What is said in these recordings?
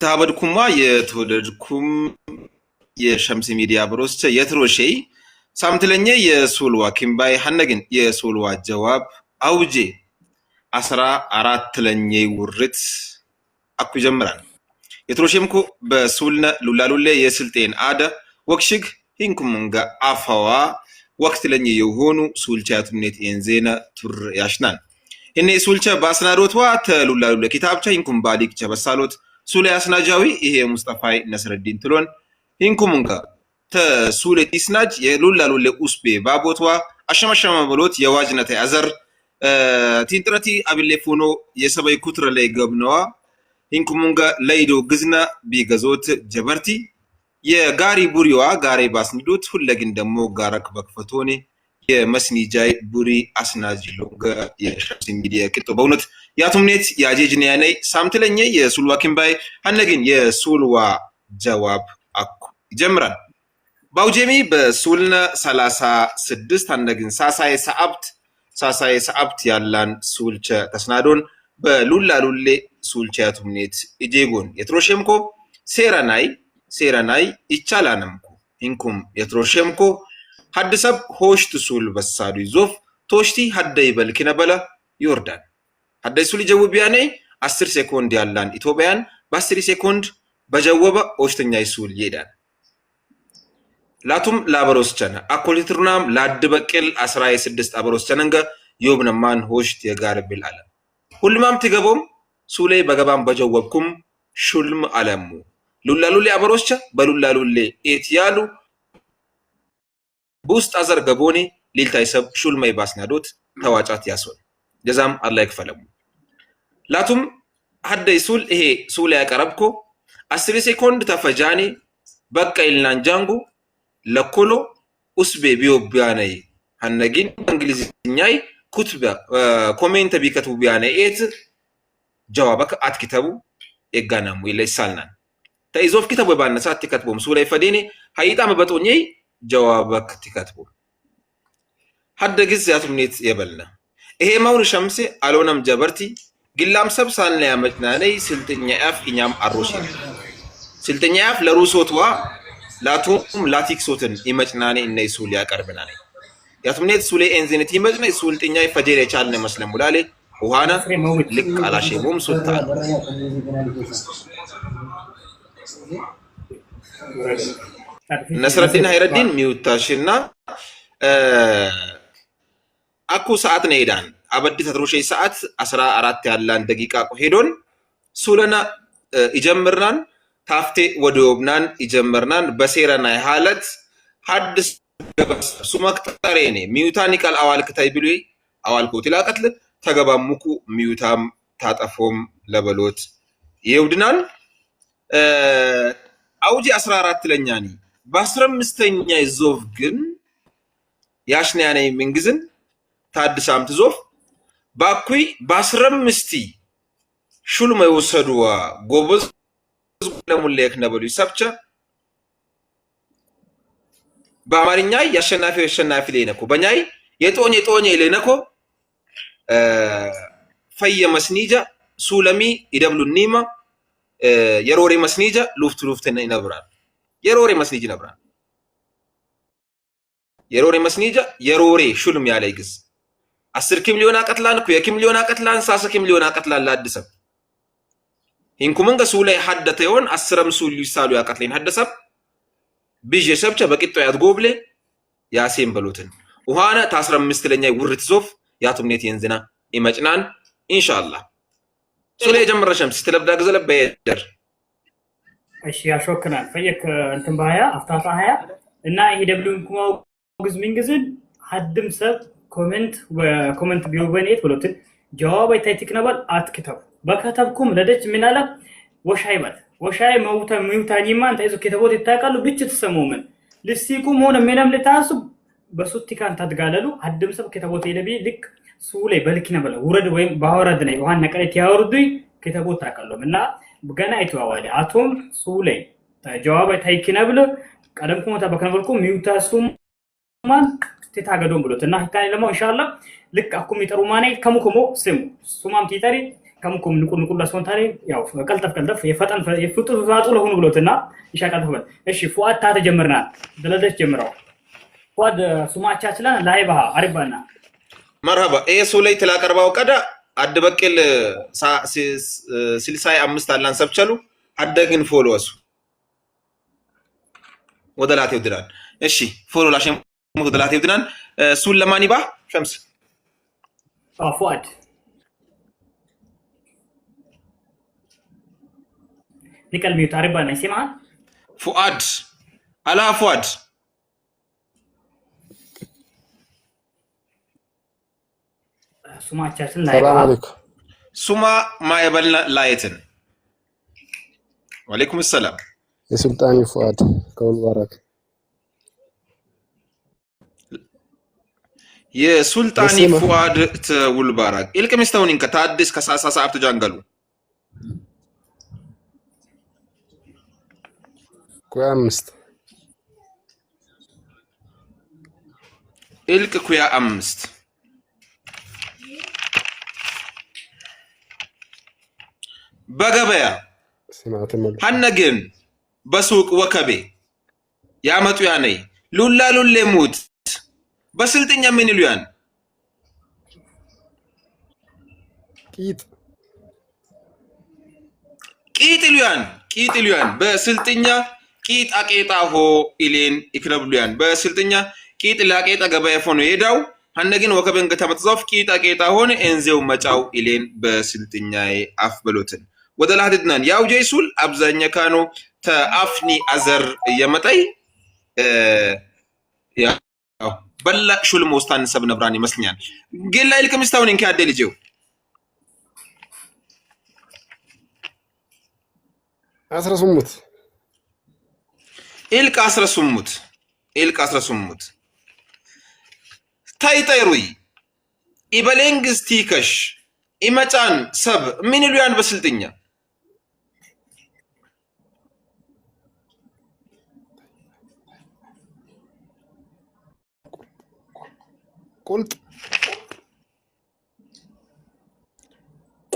ታበድኩማ የተወደድኩም የሸምስ ሚዲያ ብሮስቸ የትሮሼይ ሳምትለኛ የሱልዋ ኪምባይ ሐነግን የሱልዋ ጀዋብ አውጄ 14 ለኛ ውርት አኩ ጀምራን የትሮሼምኮ በሱልነ ሉላሉለ የስልጤን አደ ወክሽግ ሂንኩምንጋ አፋዋ ወቅት ለኛ የሆኑ ሱልቻቱነት እንዜና ቱር ያሽናን እኔ ሱልቻ ባስናዶትዋ ተሉላሉለ ኪታብቻ ሂንኩም ባሊክ ቸበሳሎት ሱሌ አስናጃዊ ይሄ ሙስጠፋይ ነስረዲን ትሎን ሂንኩምንጋ ተሱሌ ኢስናጅ የሉላሉለ ኡስቤ ባቦትዋ አሸመሸመ ብሎት የዋጅነተ ያዘር ቲንጥረቲ አብሌፎኖ የሰበይ ኩትረ ላይ ገብነዋ ሂንኩምንጋ ለይዶ ግዝና ቢገዞት ጀበርቲ የጋሪ ቡሪዋ ጋሪ ባስኒዶት ሁለግን ደሞ ጋራክ በክፈቶኔ የመስኒጃይ ቡሪ አስናጅሎንጋ የሸምስ ሚዲያ ቅጦ በእውነት ያቱምኔት ያጄጅን ያነይ ሳምትለኛ የሱልዋ ኪምባይ ሐነግን የሱልዋ ጀዋብ አኩ ይጀምራል ባውጄሚ በሱልነ 36 ሐነግን ሳሳይ ሰዓብት ያላን ሱልቸ ተስናዶን በሉላሉሌ ሱልቸ ያቱምኔት ኢጄጎን የትሮሼምኮ ሴራናይ ይቻላንምኩ ሂንኩም የትሮሼምኮ ሐድሰብ ሆሽት ሱል በሳዱ ይዞፍ ቶሽቲ ሐደይ በልኪነበለ ይወርዳል ሐደይ ሱል ጀውቢያኔ 10 ሴኮንድ ያላን ኢትዮጵያን በ10 ሴኮንድ በጀወበ ኦሽተኛ ሱል ይሄዳል ላቱም ላበሮስቸና አኮሊትሩናም ላድበቅል 16 አበሮስቸነንገ ዮብነማን ሆሽት የጋርብል አለ ሁሉማም ትገቦም ሱሌ በገባም በጀወብኩም ሹልም አለሙ ሉላሉሌ አበሮስቸ በሉላሉሌ ኤትያሉ ቡስት አዘር ገቦኔ ሊልታይሰብ ሹልማይ ባስናዶት ተዋጫት ያሶን ጀዛም አላህ ይክፈለሙ ላቱም ሐደይ ሱል ይሄ ሱል ያቀረብኮ 10 ሴኮንድ ተፈጃኔ በቃ ይልናን ጃንጉ ለኮሎ ኡስቤ ቢዮቢያነይ ሐነጊን እንግሊዝኛይ ኩትባ ኮሜንት ቢከቱ ቢያነ ኤት ጀዋበከ አትክተቡ ኤጋናሙ ይለይሳልናን ተይዞፍ ከተቡ ባነሳት ትከትቦም ሱላይ ፈዴኔ ሃይጣ መበጦኛይ ጀዋበክ ትከትቡ ሐደ ግዝ ያቱምኔት የበልና ይሄ ማውን ሸምሴ አሎነም ጀበርቲ ግላም ሰብሳልና ያመጭናነይ ስልጥኛ ያፍ እኛም አሮሽ ስልጥኛ ያፍ ለሩሶትዋ ላቱም ላቲክሶትን ይመጭናኔ እነይ ሱል ያቀርብናኔ ያቱምኔት ሱሌ ኤንዚነት ይመጭና ሱልጥኛ ይፈጀር የቻልነ መስለም ሙላሌ ውሃና ልክ አላሸሙም ሱልጣን ነስረዲን ሃይረዲን ሚውታሽና አኩ ሰዓት ነይዳን አበዲ ተትሮሼ ሰዓት 14 ያላን ደቂቃ ሄዶን ሱለና ይጀምርናን ታፍቴ ወዲዮብናን ይጀምርናን በሴራና ሐለት ሐድስ ሱመክተሬኔ ሚውታኒካል አዋል ከታይ ብሉ አዋል ኮቲላቀትል ተገባሙኩ ሚውታም ታጠፎም ለበሎት ይውድናል አውጂ 14 ለኛኒ በ15ኛ ይዞፍ ግን ያሽናያኔ ምንግዝን ታድሳም ትዞፍ ባኩይ በ15 ሹልማ ይወሰዱዋ ጎበዝ ለሙሌክ ነበሉ ይሰብቸ በአማርኛ ያሸናፊ ለነኮ በኛይ የጦኝ ለነኮ ፈየ መስኒጃ ሱለሚ ይደብሉ ኒማ የሮሬ መስኒጃ ሉፍት ይነብራል የሮሬ መስኒጅ ነብራል የሮሬ መስኒጃ የሮሬ ሹልም ያለ ይግዝ 10 ኪም አቀትላን ኩ የኪም አቀትላን 30 ኪም አቀትላን ላድሰብ ሂንኩምንገ ሱላይ ሐደተ ይሆን 10 ሱል ይሳሉ ያቀትለኝ ሐደሰብ ቢጀ ሰብቸ በቂጦ ያትጎብሌ ያሴም በሉትን ውሃና ታ15 ለኛ ውርት ዞፍ ያቱምኔት የንዝና ይመጭናን ኢንሻአላህ ሱላይ ጀመረሽም ስትለብዳ ገዘለ በየደር እሺ ያሾክናል ፈየክ እንትን ባያ አፍታታ 20 እና ይሄ ደብሉን ኩማው ግዝሚን ግዝን ሐድም ሰብ ኮሜንት ቢውበኔት ብሎትን ጀዋብ አይታይቲክ ነበር አትክተው በከተብኩም ለደች ምን አለ ወሻይ ሚውታኒማን ታይዞ ከተቦት ይታቃሉ ብቻ ተሰሞመን ልሲኩም ሆነ ምንም ለታሱ በሱቲካን ታድጋለሉ ሐድም ሰብ ከተቦት ይለቢ ልክ ሱሌ በልኪና በለ ውረድ ወይም ባወረድ ነው ዮሐን ነቀለት ያወርዱይ ከተቦት ታቃሉና ገና አይተዋዋለ አቶም ሱሌ ጀዋብ አይታይኪና ብለ ቀደም ኮታ በከነበልኩ ሚውታሱም ማን ተታገዶም ብሎትና ህካይ ለማ ኢንሻአላህ ልክ አኩም ይጠሩ ማኔ ከሙከሞ ስሙ ሱማም ቲጠሪ ከምኩም ንቁል አስወንታሪ ያው ቀልጠፍ የፈጠን የፍጡር ፋጡ ለሆኑ ብሎትና ይሻቃልፈል እሺ ፉአድ ተጀመርና ደለደች ጀምረው ፉአድ ሱማቻችላ ላይባ አሪባና መርሃባ ኤሱ ላይ ተላቀርባው ቀዳ አድበቀል ሲልሳይ 5 አላን ሰብቸሉ አደግን ፎሎወሱ ወደላቴ ይድራል እሺ ፎሎ ላሽም ወደላቴ ይድራል ሱል ለማኒባ ሸምስ ፉአድ نكال ميوت عربانا يسمع فؤاد على فؤاد سمع تشاسل السلام عليكم سما ما يبلنا لايتن وعليكم السلام يا سلطاني فؤاد كول بارك يا سلطاني فؤاد تقول بارك إلك مستونين كتادس كساسا ساعة تجانجلو كويا أمست إلك كويا أمست بغبيا سمعت الملك هنجن بسوق وكبي يا متو يعني لولا موت بسلتنيا من اليان كيت اليان بسلتنيا كيت أكيتا هو إلين إكربليان بسلتنيا كيت لاكيتا غبايا فونو يداو هنجن وكبن كتابتزوف كيت أكيتا هون إنزيو مچاو إلين بسلتنيا أفبلوتن ودل هددنان ياو جيسول أبزانيا كانوا تأفني أزر يمتاي يا بلا شو الموستان سب نبراني مسليان قيل لا إلكم يستاونين كادي لجيو عسر سموت إلك عسر سموت تاي روي إبالينجز تيكش إمتان سب من اليان بسلتنيا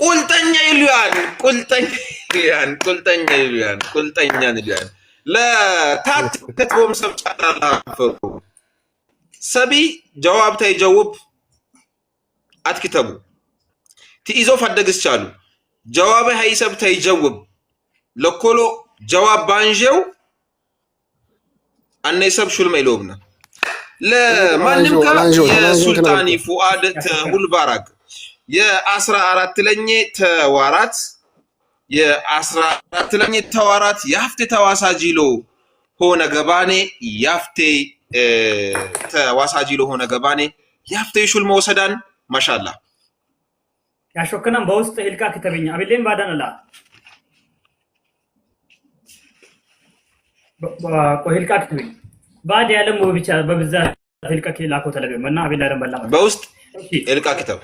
قلتني اليان لا تات كتبهم سبت سبي جواب تيجاوب أتكتبوا تيزو فدقس شالو جواب هاي سبت تيجاوب لكولو جواب بانجو أن يسب شو الميلوبنا لا ما نمكا يا سلطاني فؤاد تقول بارك يا أسرى أرات لني توارات يا أسرى أرات لني توارات يفتي تواساجيلو هونا غباني يفتي تواساجيلو هونا غباني يفتي شو الموسدان ما شاء الله يا شكرا بوست إلكا كتابين أبيلين بعدنا لا إلكا كتابين بعد يعلم ببيشة ببزار إلكا كلا كتلبي منا أبيلا رمبلا بوست إلكا كتاب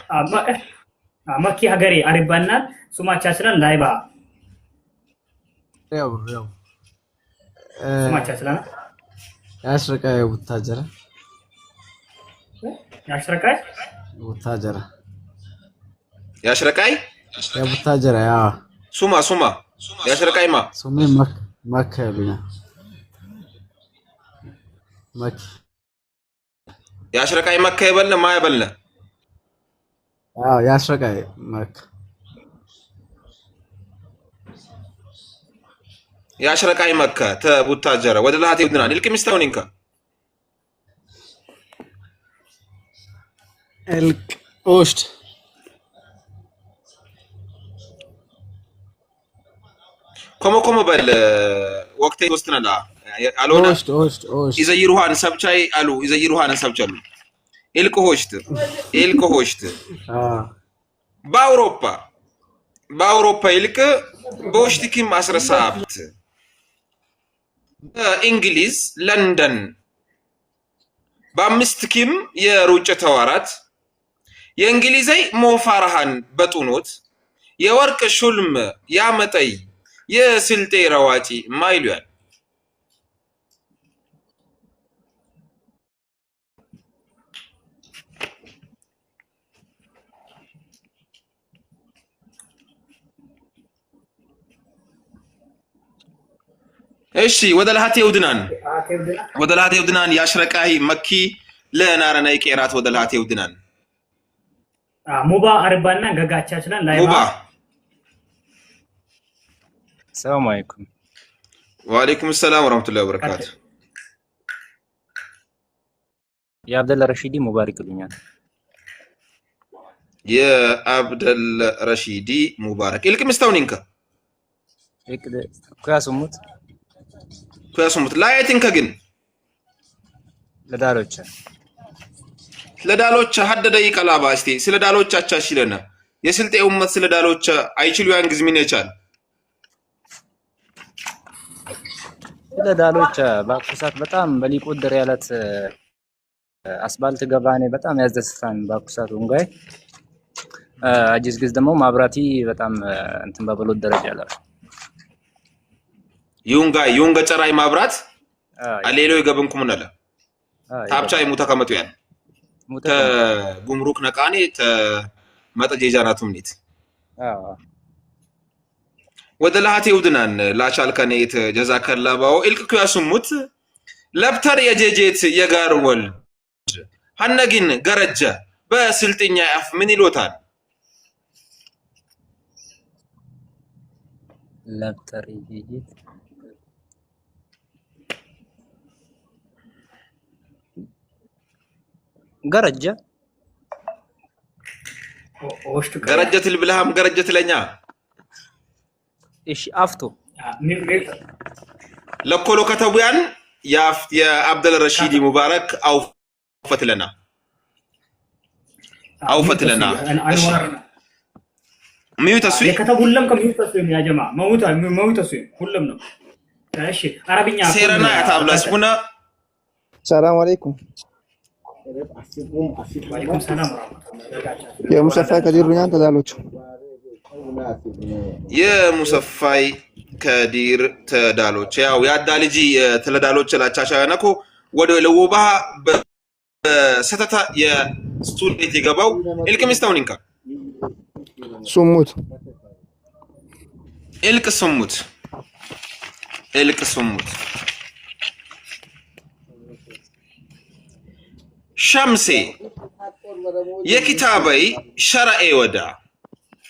مكي هجري أريبانا سما تشاسلان لايبا ريو سما تشاسلان ياشركا يا بوتاجرة ياشركاي ياشركاي يا بوتاجرة يا سوما ياشركاي ما سومي مكة بنا مكة ياشركاي مكة يبلنا ما يبلنا ياشركاي مكة ياشركاي مكة تبوتاجرة ودلها تبدنا نلقي مستونينكا الك اوشت كم بال وقت يوستنا لا ألونا اوشت إذا يروحان سبتشاي ألو إذا يروحان سبتشالو إلكو هوشت بأوروبا إلك بوشتكيم أسر سابت إنجليز لندن بامستكيم يروجة توارات የእንግሊዘይ ሞፋራሃን በጡኖት የወርቅ ሹልም ያመጠይ የስልጤ ረዋጪ ማይሉያል እሺ ወደ ለሃቴ ውድናን ያሽረቃይ መኪ ለናረናይ ቄራት ወደ ለሃቴ ውድናን ሙባ አርባና ገጋቻችናን ላይ ሙባ ሰላም አለይኩም ወአለይኩም ሰላም ወራህመቱላሂ ወበረካቱ የአብደል ረሺዲ ሙባረክ ይሉኛል የአብደል ረሺዲ ሙባረክ ኢልክምስታውኒንከ እቅደ ኩያሱሙት ላይቲንከ ግን ለዳሎች ሀደደ ይቀላባ እስቲ ስለ ዳሎች አቻሽለና የስልጤ ኡመት ስለ ዳሎች አይችሉ ያን ግዝ ምን ይቻል ስለ ዳሎች ባኩሳት በጣም በሊቆደር ያለት አስባልት ገባኔ በጣም ያዘስፋን ባኩሳት ወንጋይ አጂዝ ግዝ ደግሞ ማብራቲ በጣም እንትን በበሎት ደረጃ ያለው ዩንጋ ጨራይ ማብራት አሌሎ ይገብንኩም ነለ ታብቻ ይሙታ ከመቱ ያን ጉምሩክ ነቃኔ ተመጠጀጃናቱም ኒት ወደ ለሃቴ ውድናን ላቻል ከኔት ጀዛከላባው ኢልክኩ ያስሙት ለብተር የጀጀት የጋር ወልድ ሐነግን ገረጀ በስልጥኛ አፍ ምን ይሎታል ለብተር የጀጀት ገረጀት ልብልሃም ገረጀት ለኛ እሺ አፍቶ ለኮሎ ከተቡያን የአብደል ረሺዲ ሙባረክ አውፈትለና ሚዩተሱ የከተቡለም ከሚዩተሱ ያ ጀማ መውተሱ ሁሉም ነው እሺ አረብኛ ሴረና ያታብላስ ሁና ሰላም አለይኩም ወአለይኩም ሰላም የሙሰፋይ ከዲር ሩኛን ተዳሎች የሙሰፋይ ከዲር ተዳሎች ያው ያዳ ልጅ ተለዳሎች ላቻቻ ነኮ ወደ ለውባ በሰተታ የስቱዴንት ይገባው ኢልክምስታውኒንካ ሱሙት ኢልክ ሱሙት ሸምሴ የኪታበይ ሸራኤ ወዳ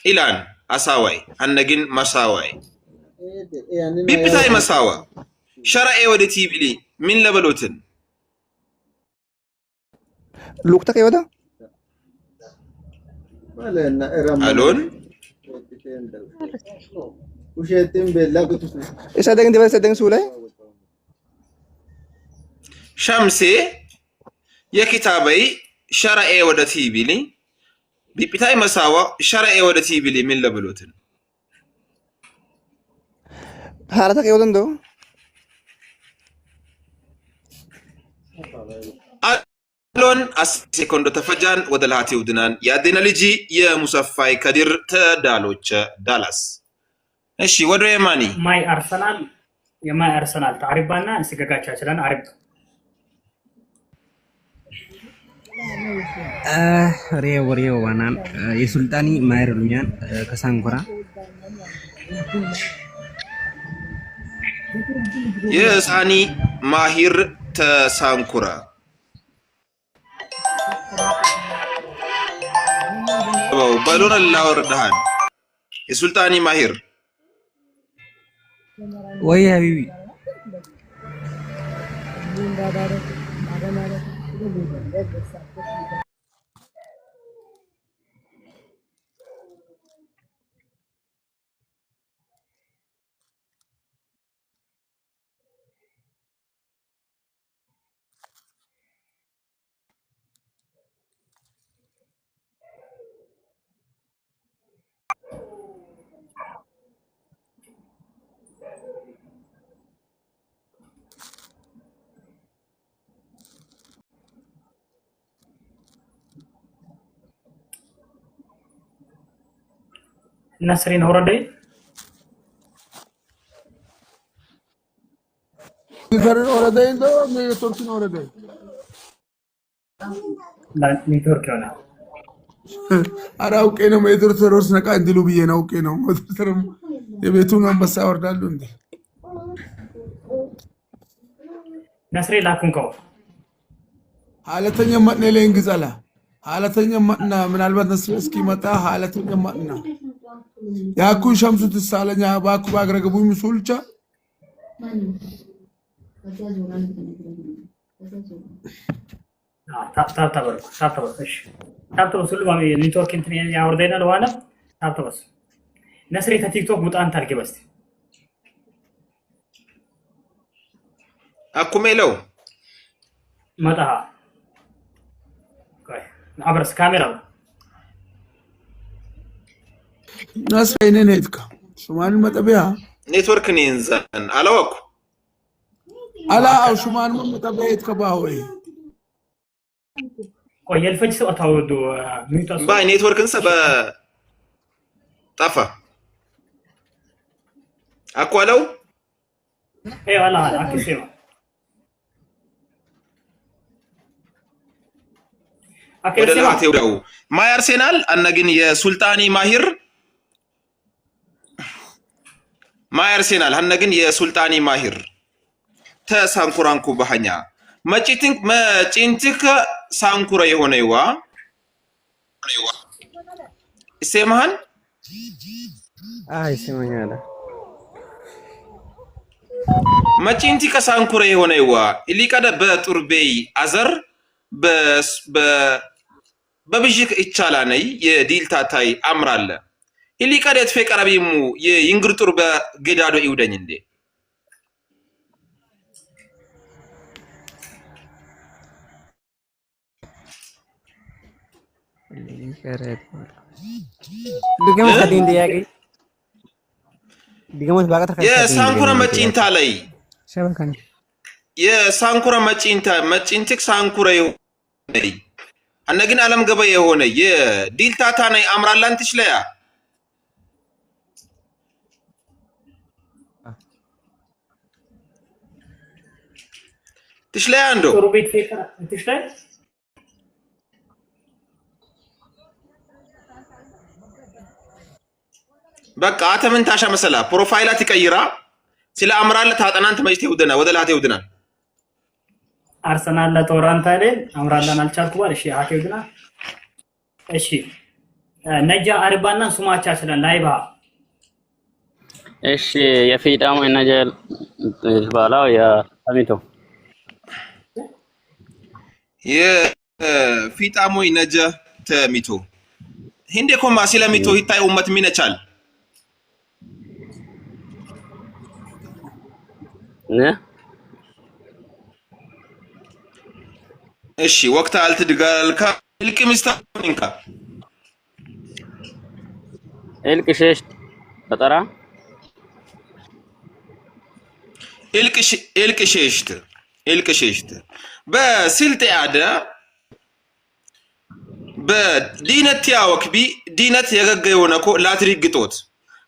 ኢላን አሳዋይ አነግን መሳዋይ ቢብታይ መሳዋ ሸራኤ ወደ ቲቢሊ ምን ለበሎትን ሉክታ ከወዳ አሎን እሳደግን ደበሰ ደንግ ሱላይ ሸምሴ የኪታበይ ሸራኤ ወደ ቲቢሊ ቢብታይ መሳዋ ሸራኤ ወደ ቲቢሊ ምን ለበሎትን ሐራታ ከወደን ዶ አሎን ሴኮንዶ ተፈጃን ወደ ለሃቴ ውድናን ያዴና ልጂ የሙሰፋይ ከዲር ተዳሎች ዳላስ እሺ ወደ የማኒ ማይ አርሰናል ታሪባና እንስገጋቻ ይችላል አሪፍ ሬው ዋናን የሱልጣኒ ማይሩኛን ከሳንኩራ የሳኒ ማሂር ተሳንኩራ በሎን ላወርዳን የሱልጣኒ ማሂር ወይ ሀቢቢ نسرين هوردي فرن هوردي دو مي تركين هوردي لا نيتورك ولا አራውቄ ነው ሜትር ተሮስ ነቃ እንዲሉ ብዬ ነው ኦኬ ነው ሜትር ተረም የቤቱን አንበሳ ወርዳሉ እንዴ نسري لاكم كو حالتين يمتنا لين قزلا حالتين يمتنا من البلد نسر اسكي متى حالتين يمتنا ياكو شمس تسالن يا باكو باغرغبو مسولچا تاب ايش تاب سلو ما نيتورك انت يا وردينا لوانا تاب بس نسري تيك توك بوتان تاركي بس اكو ميلو متى كويس عبرس كاميرا ناس فين نيتك شمال متبيها نيتورك نينزن على وكو على او شمال متبيت كباوي كويس الفج سو اتاودو ميتو باي نيتورك انسى طفى اكو لو ايوه لا اكسيما ወደላቴ ወደው ማይ አርሴናል አነግን የሱልጣኒ ማሂር ተሳንኩራንኩ በሐኛ መጪንትክ ሳንኩራ የሆነይዋ እሰማህን ይሰማኛል መጪንትክ ሳንኩራ የሆነይዋ ኢሊቀደ በጡርቤይ አዘር በብዥክ ይቻላነይ የዲልታታይ አምራለ ኢሊቀደት ፈቀራቢሙ የይንግርጡር በገዳዶ ይውደኝ እንዴ ድገመት ከዲን ጥያቄ ድገመት ባቀተር የሳንኩራ መጪንታ ላይ ሸበካኝ የሳንኩራ መጪንትክ ሳንኩራ ይሆነይ አነግን ዓለም ገበ የሆነ የዲልታታ ናይ አምራላን ትችለያ አንዶ ሩቤት ፈቀራ ትሽለያ በቃ አተምን ታሻ መሰላ ፕሮፋይላት ይቀይራ ስለ አምራለ ታጠናንት መጅት ይውደና ወደላቴ ይውደና አርሰናል ለቶራንት አይደል አምራላን አልቻልኩባል እሺ አቴ ይውደና እሺ ነጃ አርባና ሱማቻ ስለን ላይባ እሺ የፊዳሙ ነጃ ባላው የአሚቶ የፊጣሙ ነጃ ተሚቶ ሂንዴ ኮማ ሲለሚቶ ይታይ ኡመት ሚነቻል እሺ ወቅት አልትድጋልካ እልቅ ሚስታንካ እልቅ ሸሽ ተጠራ እልቅ ሸሽት በስልጥ ያደ በዲነት ያወክቢ ዲነት የገገ የሆነኮ ላትሪግጦት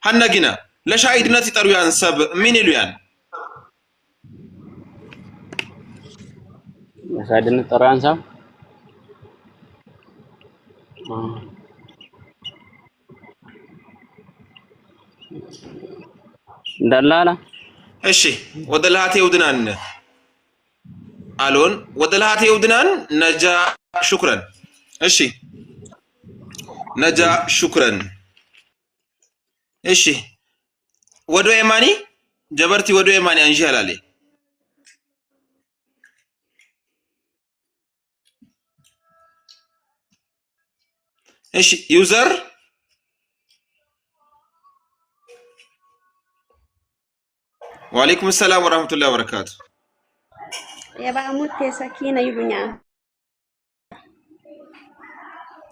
ሐነጊና ለሻይድነት ይጠሩያን ሰብ ምን ይሉያን ለሻይድነት ጠራን ሰብ ደላላ እሺ ወደላቴ ውድናን አሎን ወደላቴ ውድናን ነጃ ሹክራን እሺ ነጃ ሹክራን እሺ ወዶ የማኒ ጀበርቲ ወዶ የማኒ አንጂ ያላለ እሺ ዩዘር ወአለይኩም ሰላም ወራህመቱላሂ ወበረካቱ የባሙቴ ሰኪና ይሉኛል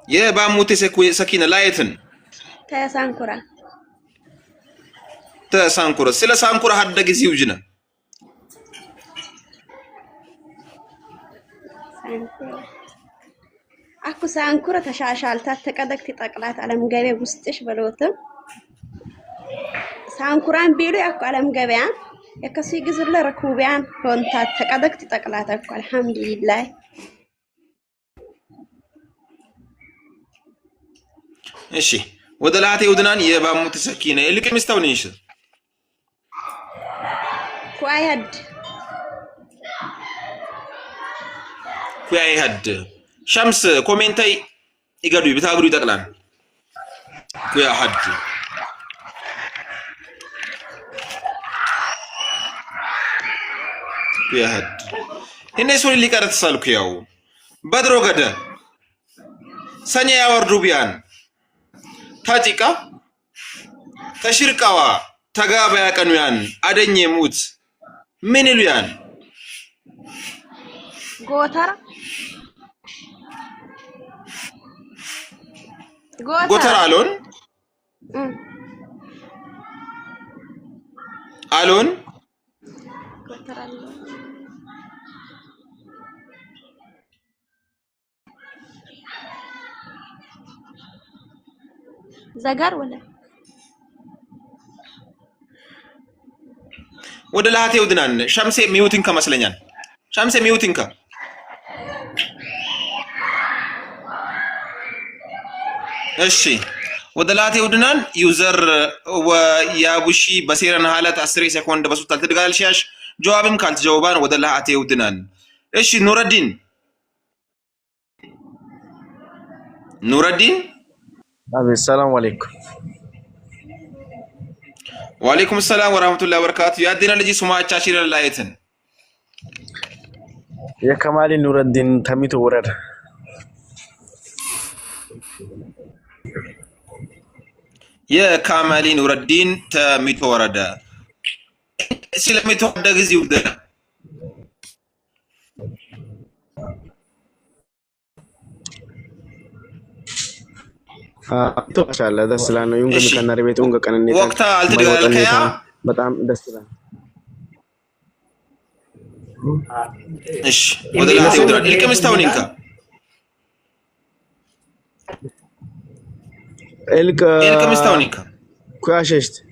የባሙቴ ሰኪና ላይትን ተሳንኩራ ስለ ሳንኩራ ሀደ ጊዜው ጅነ አኩ ሳንኩራ ተሻሻልታ ተቀደክት ጠቅላት ዓለም ገበያ ውስጥሽ በሎትም ሳንኩራን ቢሉ ያኩ ዓለም ገበያ የከሲ ግዝለ ረኩቢያን ሆንታ ተቀደክት ጠቅላት አኩ አልহামዱሊላህ እሺ ወደላቴ ውድናን የባሙት ሰኪና ይልቅ ሚስታው ነሽ ኳያድ ኩያ ይሀድ ሸምስ ኮሜንታይ ይገዱ ብታግሩ ይጠቅላል ኩያ ሀድ ኩያ ሀድ እኔ ሶሪ ሊቀርት ሳልኩ ያው በድሮ ገደ ሰኛ ያወርዱ ቢያን ታጪቃ ተሽርቃዋ ተጋባያ ቀኑያን አደኘ ሙት ምን ይሉያን ጎተራ አሎን ዘጋር ወደ ላቴው ድናን ሸምሴ ሚውቲንግ ከመስለኛል ሸምሴ ሚውቲንግ እሺ ወደ ላቴው ድናን ዩዘር ወያቡሺ በሴረን ሐለት 10 ሰኮንድ በሱታል ትድጋልሽያሽ ጀዋብም ካልተጀወባን ወደ ላቴው ድናን እሺ ኑረዲን አቤት ሰላም አለይኩም ወአለይኩም ሰላም ወራህመቱላሂ ወበረካቱ ያዲና ልጅ ሱማቻ ሽረ ላይትን የከማሊ ኑረዲን ተሚቶ ወረደ የካማሊ ኑረዲን ተሚቶ ወረደ ስለሚቶ ደግዚው ደና تو ما شاء الله دس لانه يوم كنا نربيت ونقا كان النيت وقتها التدغال كيا بتاعم دس لان ايش ودلاتي ودرا الكم استونينكا الكم استونينكا كواششت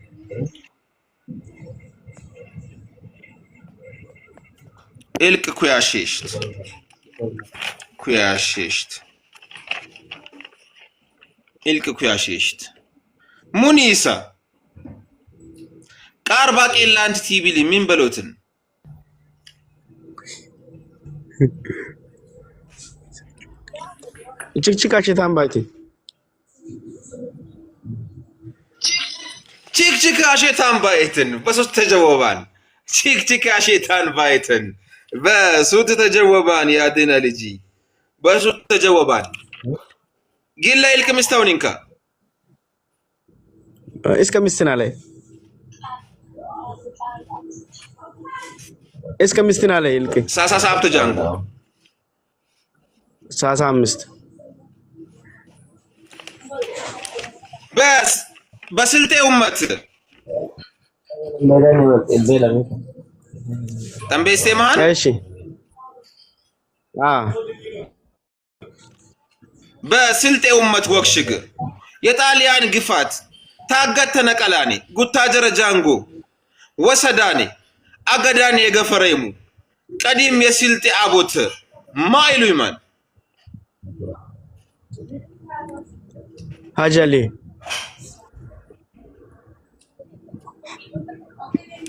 الك كواششت إلك كياشيشت مونيسا كارباك إلا أنت تيبي لي من بلوتن تشيك عشان بايتي تشيك عشان بايتن بس تجاوبان تشيك عشان بايتن بس تجاوبان يا دينا لجي بس تجاوبان قل لي الكم استونينكا ايش كم السنه عليه ايش كم السنه عليه الكي ساسا سابت جانغو ساسا امست بس التي امت تنبي استيمان ايش በስልጤ ኡመት ወክሽግ የጣሊያን ግፋት ታገተ ነቀላኔ ጉታጀረ ጃንጎ ወሰዳኔ አገዳኔ የገፈረይሙ ቀዲም የስልጤ አቦት ማይሉ ይማን ሀጃሌ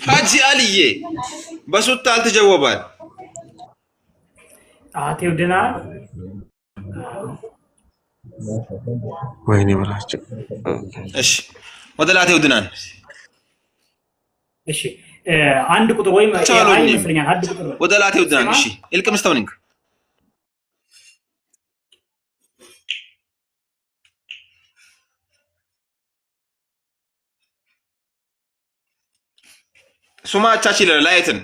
ሀጂ አልዬ በሱታ አልተጀወባል አቴው ድና ወይኔ በላቸው እሺ ወደ ላቴው ድናን እሺ አንድ ቁጥር ወይም አይ መስለኛል አንድ ቁጥር ወደ ላቴው ድናን እሺ ኢልከም ስታውኒንግ ሱማቻች ላይትን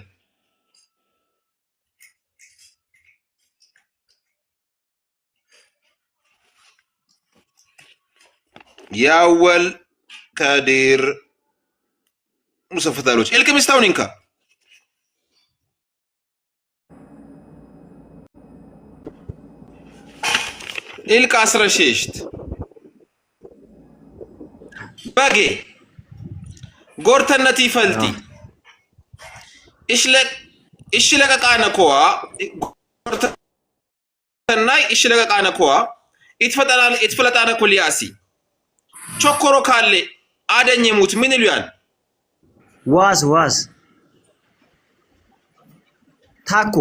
ያወል ከዲር ሙሰፈታሎች ኢልከም ስታውኒንካ ኢልካ አስረሽሽት ባጌ ጎርተነቲ ፈልቲ ኢሽለቀ ቃነኮዋ ጎርተናይ ኢሽለቀ ቃነኮዋ ኢትፈለጣነ ኮሊያሲ ቾኮሮ ካለ አደኝ ሙት ምን ይሉያል ዋስ ታኮ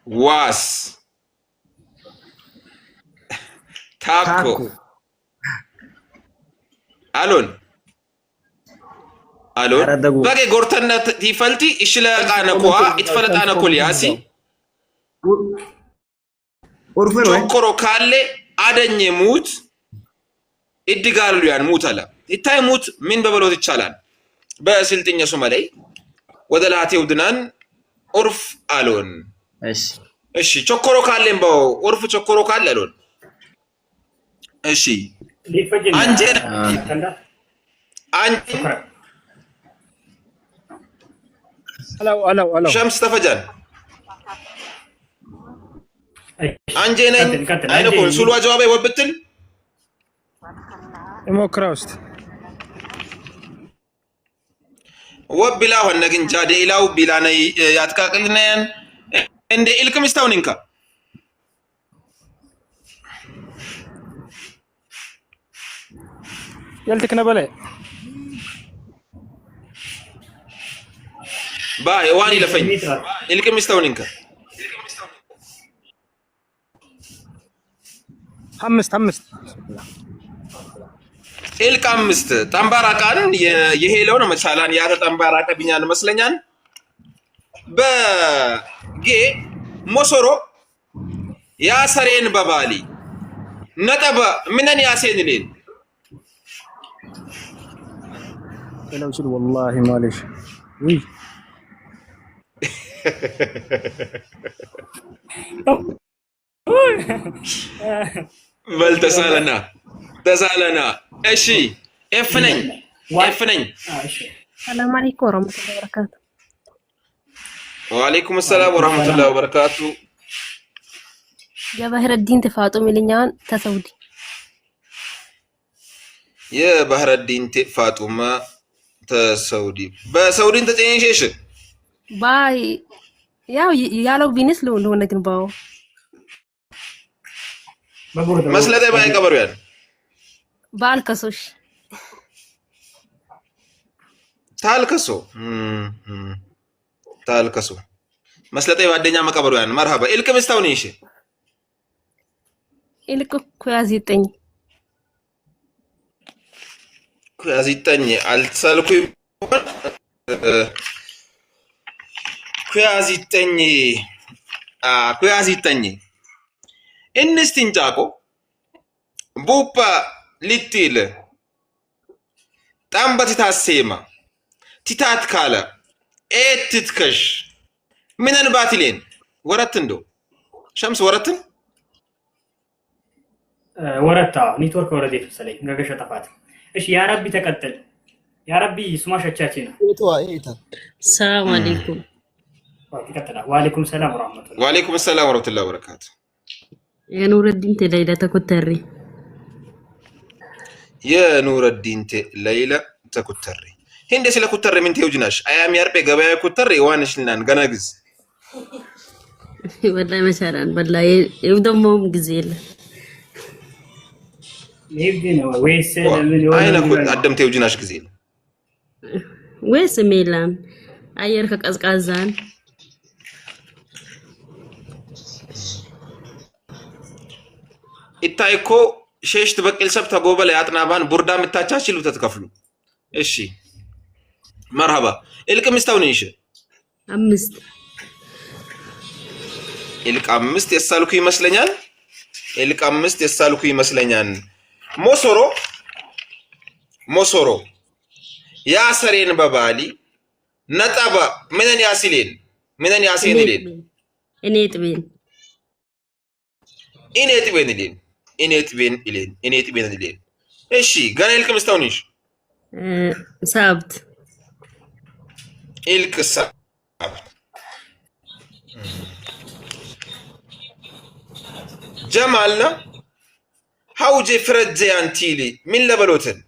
ዋስ ታኮ አሎን በጌ ጎርተነት ይፈልቲ ይሽለቃነ ኮአ ይትፈለጣነ ኮሊያሲ ቾኮሮ ካለ አደኘ ሙት ይድጋሉ ያን ሙት አለ ይታይ ሙት ምን በበሎት ይቻላል በስልጥኛ ሶማሌ ወደ ላቴው ድናን ዑርፍ አሎን እሺ ቾኮሮ ካለም ባው ዑርፍ ቾኮሮ ካለ አሎን እሺ አንጀር አሎ ሸምስ ተፈጃን አንጀነኝ አይነኮን ሱልዋ ጀዋበ ወብትል ሞክራ ውስጥ ወብላ ሆነ ግን ጃደ ኢላው ቢላነ ያትቃቅልነን እንደ ኢልክም ስታውንንካ يلتكنا بلا باي واني لفين إلك مستونينك حمست إلك أمست تنبارا كان يهيلون مثلاً يا تنبارا كبينان مثلاً بجي مصورو يا سرين ببالي نتبا منن يا سينلين لو شنو والله معلش وي بل تسالنا اشي افنن السلام عليكم ورحمة الله وبركاته. وعليكم السلام ورحمة الله وبركاته. يا بهر الدين تفاطم لنيان تسودي يا بهر الدين تفاطم تسودي بسودي انت تنشيش باي يالو بينس لو نكن باو مسألة باي كبريان بالكسوش تالكسو مسألة بعدين ما كبريان مرحبا إلك مستونيش إلك كويازيتني السالكوي كويازيتني إنستنجاكو بوبا ليتيل تامبا تتاسيما تتات كالا تتكش من الباتلين ورتندو شمس ورتن ورتا نيتورك ورديت سلي غغش طفات ايش يا ربي تقتل يا ربي سما شچاچينا السلام عليكم وعليكم السلام ورحمة الله. وعليكم السلام ورحمة الله وبركاته. يا نور الدين ليلى تكتري. يا نور الدين ليلى تكتري. هندي سلا كتري من تيوجناش. أيام ياربي قبايا كتري وانش لنا غناغز. والله مثلا والله يودمهم جزيل. يبدينا ويس أين كنت قدم تيوجناش جزيل. ويس ميلان. أيرك أزقازان. ኢታይኮ ሸሽት በቅል ሰብ ተጎበለ ያጥናባን ቡርዳ ምታቻችሉ ተትከፍሉ እሺ መርሃባ ኢልቅ ምስተውንሽ አምስት ኢልቅ አምስት የሳልኩ ይመስለኛል ሞሶሮ ያሰሬን በባሊ ነጣባ ምንን ያሲሌን ኢኔጥቤን ኢሌን እሺ ገና ኢልቅ ምስተውንሽ ሳብት ኢልቅ ሳብት ጀማልና ሀውጄ ፍረጀ አንቲሊ ምን ለበሎትን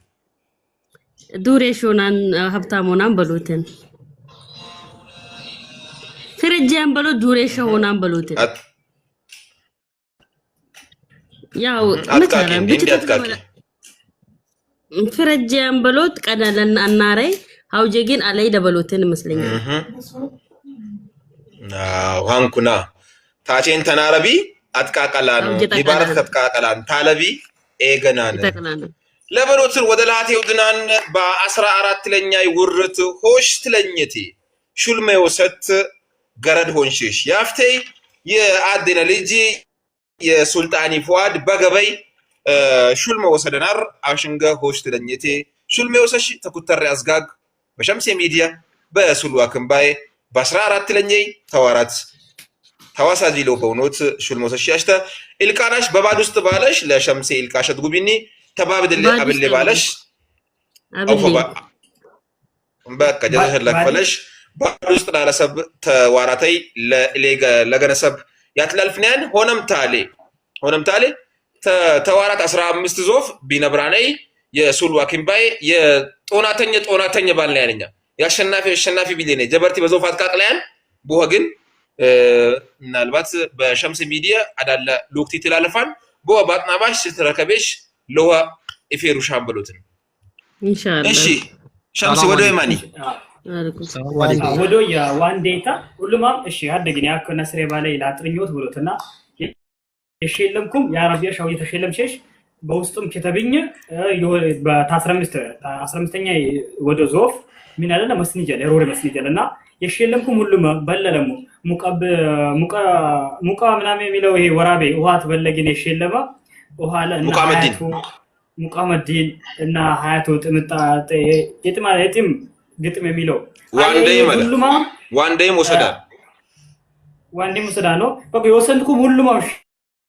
ዱሬሾናን ሀብታሞናን በሎትን ፍረጀያን በሎ ዱሬሾናን በሎትን ያው መቻላም ብቻ ፍረጀያን በሎት ቀዳለን አናሬ ሀውጄ ግን አላይ ደበሎትን መስለኛል ዋንኩና ታቼን ተናረቢ አጥቃቀላን ሊባረት ከተቃቀላን ታለቢ ኤገናን ይጠቅላል ለበሎትን ወደ ላቴው ድናን በ14 ለኛ ይውርት ሆሽት ለኝቲ ሹልሜ ወሰት ገረድ ሆንሽሽ ያፍቴ የአድነ ልጅ የሱልጣኒ ፉአድ በገበይ ሹልሜ ወሰደናር አሽንገ ሆሽት ለኝቲ ሹልሜ ወሰሽ ተኩተር ያዝጋግ በሸምሴ ሚዲያ በሱልዋ ክንባይ በ14 ለኛ ተዋራት ተዋሳጂ ለው በእውነት ሹልሜ ወሰሽ ያሽተ ኢልቃናሽ በባድ ውስጥ ባለሽ ለሸምሴ ኢልቃሸት ጉቢኒ ተባብድል አብል ባለሽ አውፈባ በቃ ጀዘህ ለክፈለሽ ባድ ውስጥ ላረሰብ ተዋራተይ ለገነሰብ ያትላልፍኛን ሆነም ታሌ ተዋራት 15 ዞፍ ቢነብራነይ የሱልዋ ኪምባይ የጦናተኛ ባል ላይ ያለኛ ያሸናፊ ቢሊኔ ጀበርቲ በዞፋት ቃቅላያን ቦግን ምናልባት በሸምስ ሚዲያ አዳለ ሉክቲ ትላልፋን በባጥናባሽ ስትረከበሽ ለዋ ኢፌሩ ሻምበሎትን ኢንሻአላህ እሺ ሸምስ ወደ ማኒ ወዶ የዋንዴታ ሁሉማም እሺ አደግኝ ያከና ስሬ ባላይ ላጥርኞት ብሎትና የሸለምኩም የአረቢያ ሻው የተሸለምሸሽ በውስጡም ከተብኝ በ15ኛ ወደ ዞፍ ምን አለና መስኒጀል ኤሮር መስኒጀልና የሸለምኩም ሁሉም በለለሙ ሙቃ ምናምን የሚለው ይሄ ወራቤ ውሃት በለግን የሸለማ ውሃለ እና ሙቃመዲን እና ሀያቱ ጥምጣ የጥም ግጥም የሚለው ዋንዴም ወሰዳ ነው በቃ የወሰድኩም ሁሉም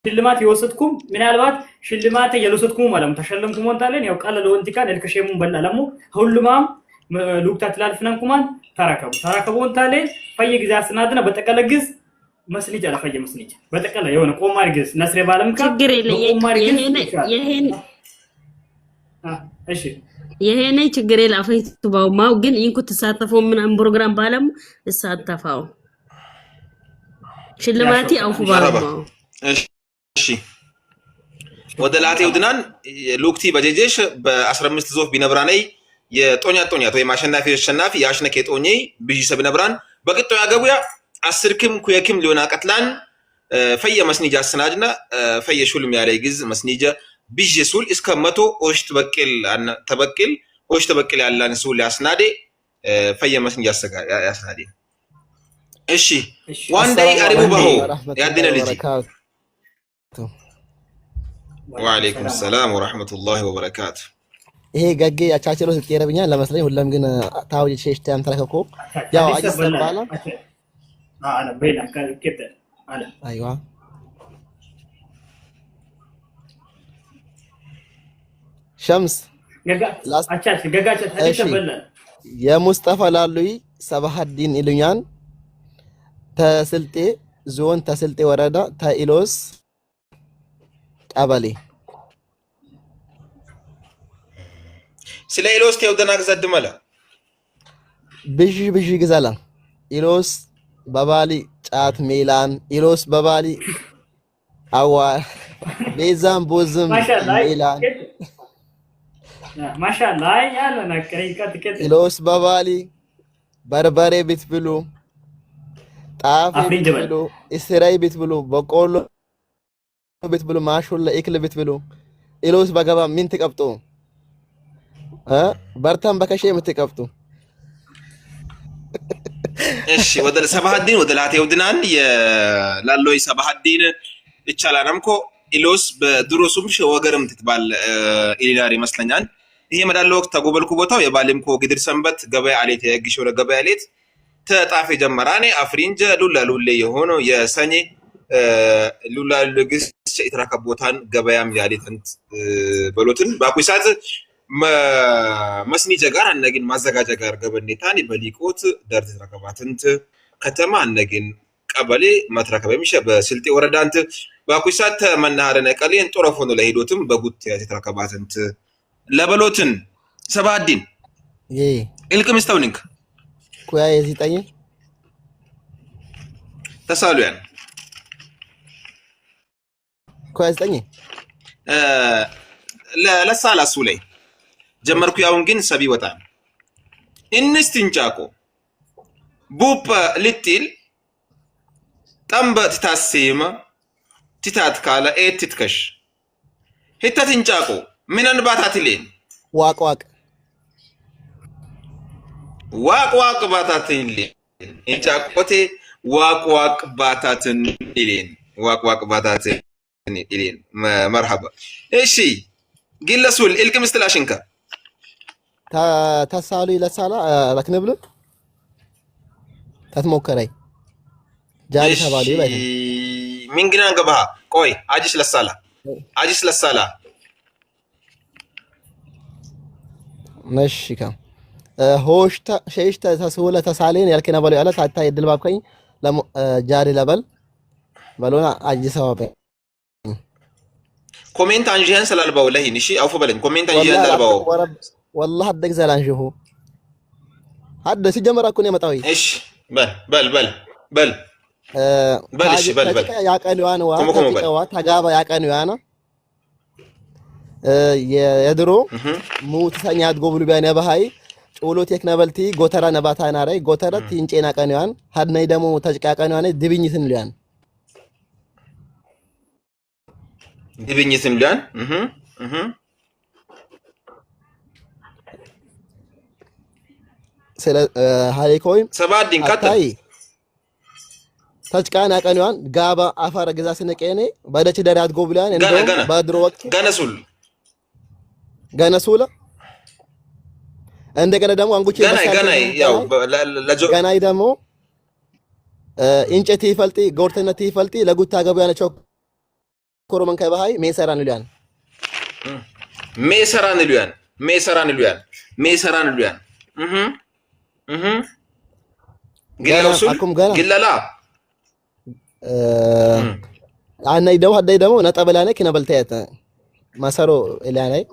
ሽልማት የወሰድኩም ምናልባት ሽልማት የለወሰድኩም ማለት ተሸለምኩም ወንታለን ያው ቃል ለወንቲካን elkashemu በላላሙ ሁሉማም ሉክታት ላልፍናንኩማን ተራከቡ ወንታለን ፈየ ግዛ ስናድና በተቀለግዝ መስኒጅ አላፈየ መስኒጅ በተቀለ የሆነ ቆማር ግዝ ነስሬ ባለምካ ችግር የለም እሺ የሄነ ችግር የለም አፈይቱ ባውማው ግን ኢንኩ ተሳተፈው ምናምን ፕሮግራም ባለም ተሳተፈው ሽልማቲ አውፉ ባለማው እሺ ወደ ላቴው ድናን ሉክቲ በጀጀሽ በ15 ዞፍ ቢነብራነይ የጦኛ ወይ ማሸናፊ ያሽነከ ጦኚ ብጂሰ ቢነብራን በቅጦ ያገቡያ 10 ክም ኩየክም ሊሆና ቀጥላን ፈየ መስኒጃ አስናጅና ፈየ ሹልም ያለ ግዝ መስኒጃ ቢጂሱል እስከ 100 ኦሽት ተበቅል ኦሽት ተበቅል ያላን ሱል ያስናዴ ፈየ መስኒጃ ያስናዴ እሺ ዋንዳይ አሪቡ ባሁ ያድነ ልጅ ወአለይኩም ሰላም ወራህመቱላሂ ወበረካቱ ይሄ ገጌ አቻችሎ ስትየረብኛ ለመስለኝ ሁሉም ግን ታውጂ ሸሽታ ያምተረከኮ ያው አጅስተባላ አለ በይና ከከተ አለ አይዋ ሸምስ ገጋቻ ተበለ የሙስጠፋ ላሉይ ሰባሃዲን ኢሉኛን ተስልጤ ዞን ተስልጤ ወረዳ ታኢሎስ ቀበሌ ስለ ኢሎስ ተውደና ግዛድመላ ብዥ ግዛላ ኢሎስ በባሊ ጫት ሜላን ኢሎስ በባሊ አዋ ቤዛም ቦዝም ሜላን ማሻአላህ ያለና ከሪንካት ኢሎስ በባሊ በርበሬ ቤት ብሉ ጣፍ ቤት ብሉ እስራይ ቤት ብሉ በቆሎ ቤት ብሉ ማሹላ ኢክል ቤት ብሉ ኢሎስ በገባ ምን ተቀብጦ በርታም በከሼ የምትቀብጡ እሺ ወደ ሰባሃዲን ወደ ላቴው ድናን የላሎይ ሰባሃዲን ይቻላልምኮ ኢሎስ በድሮሱም ወገርም ትባል ኢሊናሪ መስለኛል ይሄ መዳለ ወቅት ተጎበልኩ ቦታው የባሊምኮ ግድር ሰንበት ገበያ አሌት የግሽ ወደ ገበያ አሌት ተጣፈ ጀመራኔ አፍሪንጀ ሉላሉሌ የሆነ የሰኔ ሉላሉ ግስ የተራከቦታን ገበያም ያሌትንት በሎትን ባኩሳት መስኒ ጀጋር አነግን ማዘጋጃ ጋር ገበኔታን በሊቆት ደርት ተረከባትንት ከተማ አነግን ቀበሌ መትረከበ የሚሸ በስልጤ ወረዳንት ባኩሳት መናሃረነ ቀሌን ጦረፎኑ ለሄዶትም በጉት የተረከባትንት ለበሎትን ሰባዲን ኢልቅምስተውንክ ኩያ የዚጣኝ ተሳሉያን ኩያ የዚጣኝ ለሳላሱ ላይ ጀመርኩ ያውን ግን ሰቢ ወጣ እንስቲንጫቆ ቡፕ ልትል ጠምበት ታሰማ ትታት ካለ ኤትትከሽ هتة تنجاكو من باتاتلين واق واق واق واق باتاتلين انجاكوتي واق واق باتاتلين واق واق باتاتلين مرحبا ايشي قل لسول الكم استلاشنكا تسالي لسالا لكنبل تتموكري جاري تبالي باي من جنان قبها قوي عاجش للسالة ماشي كم هوشتا شيشتا تسهولة تسالين يلكن أبالي على تعطي يدل بابكين لم جاري لبل بلونا عجز سوابي كومنت عن جهان سلال باوله نشي أو فبلن كومنت عن جهان دلباو والله حدك زلان شوفو حد سجمر أكون يمتاوي إيش بل إيش بل يا كانوانا وا تجابا يا كانوانا يدرو مو تسانيات قبل بينه بهاي ولو تكنبلتي غوترا نباتا ناري غوترا تينچينا كانوان حد ناي دمو تجقا كانوان دبينيتن ليان سلا هاي كوين سبات دين كاتاي تجقانا كانوان غابا افار غزا سنقيني بدچ درات غوبلان اندو بدرو وقت غنسول እንደገና ደግሞ አንጉቼ ገናይ ደግሞ እንጨት ይፈልጢ ጎርተነት ይፈልጢ ለጉታ ገበያነ ቾክ ኮሮመን ከበሃይ ሜሰራን ሉያን ግለላ አናይ ደው ሀዳይ ደግሞ ነጠበላነ ከነበልታያት ማሰሮ ኢላናይ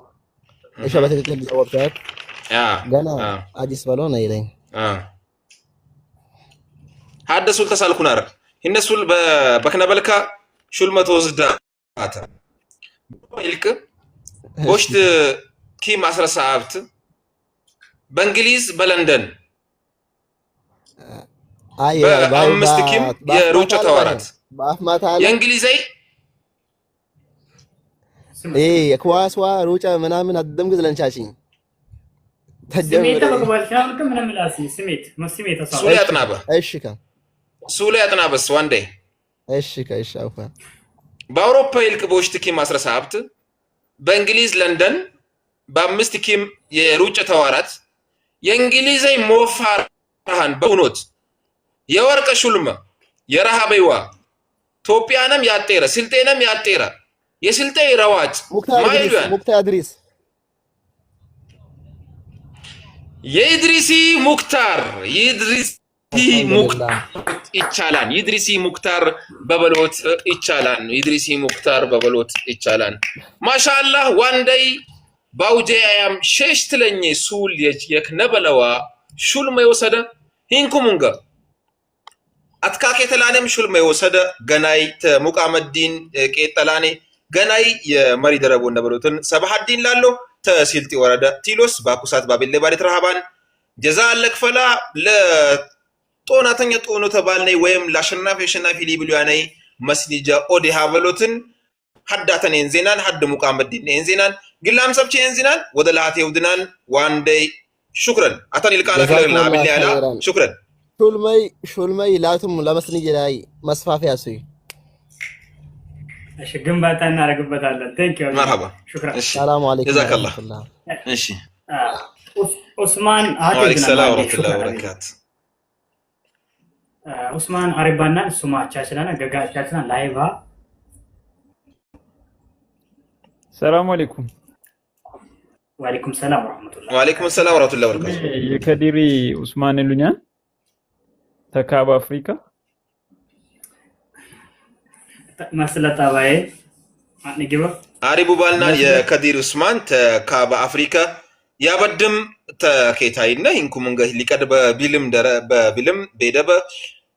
እሺ በትክክል ወጣት ገና አዲስ ባለው ነው ይለኝ ሀደሱል ተሳልኩናር እነሱል በከነበልካ ሹል መተወስዳ አታ ይልክ ቦሽት ኪም 10 ሰዓት በእንግሊዝ በለንደን በአምስት ኪም የሩጫ ተዋራት የእንግሊዘይ የኳስዋ ሩጫ ምናምን አደም ግዝለንቻችኝ ስሜት ተበቅባልሻም ከምን ምላሲ ስሜት ተሳው ሱላ ያጥናበስ ዋንዴ አውፋ በአውሮፓ ይልክ ቦሽት ኪም 10 ሰዓት በእንግሊዝ ለንደን በአምስት ኪም የሩጫ ተዋራት የእንግሊዘይ ሞፋራን በእውነት የወርቀ ሹልማ የረሃበይዋ ኢትዮጵያንም ያጤረ ስልጤንም ያጤረ የስልጤ ረዋጭ ማይሉን ሙክታድሪስ የኢድሪሲ ሙክታር ይቻላል ኢድሪሲ ሙክታር በበሎት ይቻላል ማሻአላህ ዋንደይ ባውጄ አያም ሸሽትለኝ ሱል የክነበለዋ ሹልማ የወሰደ ሂንኩሙንጋ አትካከ ተላለም ሹልማ የወሰደ ገናይ ተሙቃመዲን ቄጠላኔ ገናይ የመሪ ደረቦ እንደበሉትን ሰባሐዲን ላሎ ተሲልቲ ወረደ ቲሎስ ባኩሳት ባቢል ለባሪት ረሃባን ጀዛ ለክፈላ ለጦናተኛ ጦኖ ተባልነይ ወይም ለአሸናፊ ሊብሉያነይ መስሊጃ ኦዲ ሃበሎትን ሐዳተን እንዚናን ሐድ ሙቃመዲን እንዚናን ግላም ሰብቼ እንዚናን ወደ ላቴ ውድናን ዋንዴይ ሹክራን አታን ይልቃላ ከለላ ቢላላ ሹክራን ሹልመይ ላቱም ለመስሊጅ ላይ መስፋፊያ ሱይ እሺ ግንባታ እናደርግበታለን ቴንክ ዩ መርሐባ ሹክራን ሰላም አለይኩም ጀዛከላህ እሺ ኡስማን ሰላም ወራህመቱላሂ ወበረካቱ ኡስማን አሪባና ሱማቻችላና ገጋቻችላና ላይቫ ሰላም አለይኩም ወአለይኩም ሰላም ወራህመቱላሂ ወበረካቱ የከዲሪ ኡስማን ሉኛን ተካባ አፍሪካ መስለታ ባይ አንግባ አሪቡ ባልና የከዲር ኡስማን ተካባ አፍሪካ ያበድም ተኬታይና ኢንኩሙንገ ሊቀድ በቢልም በደበ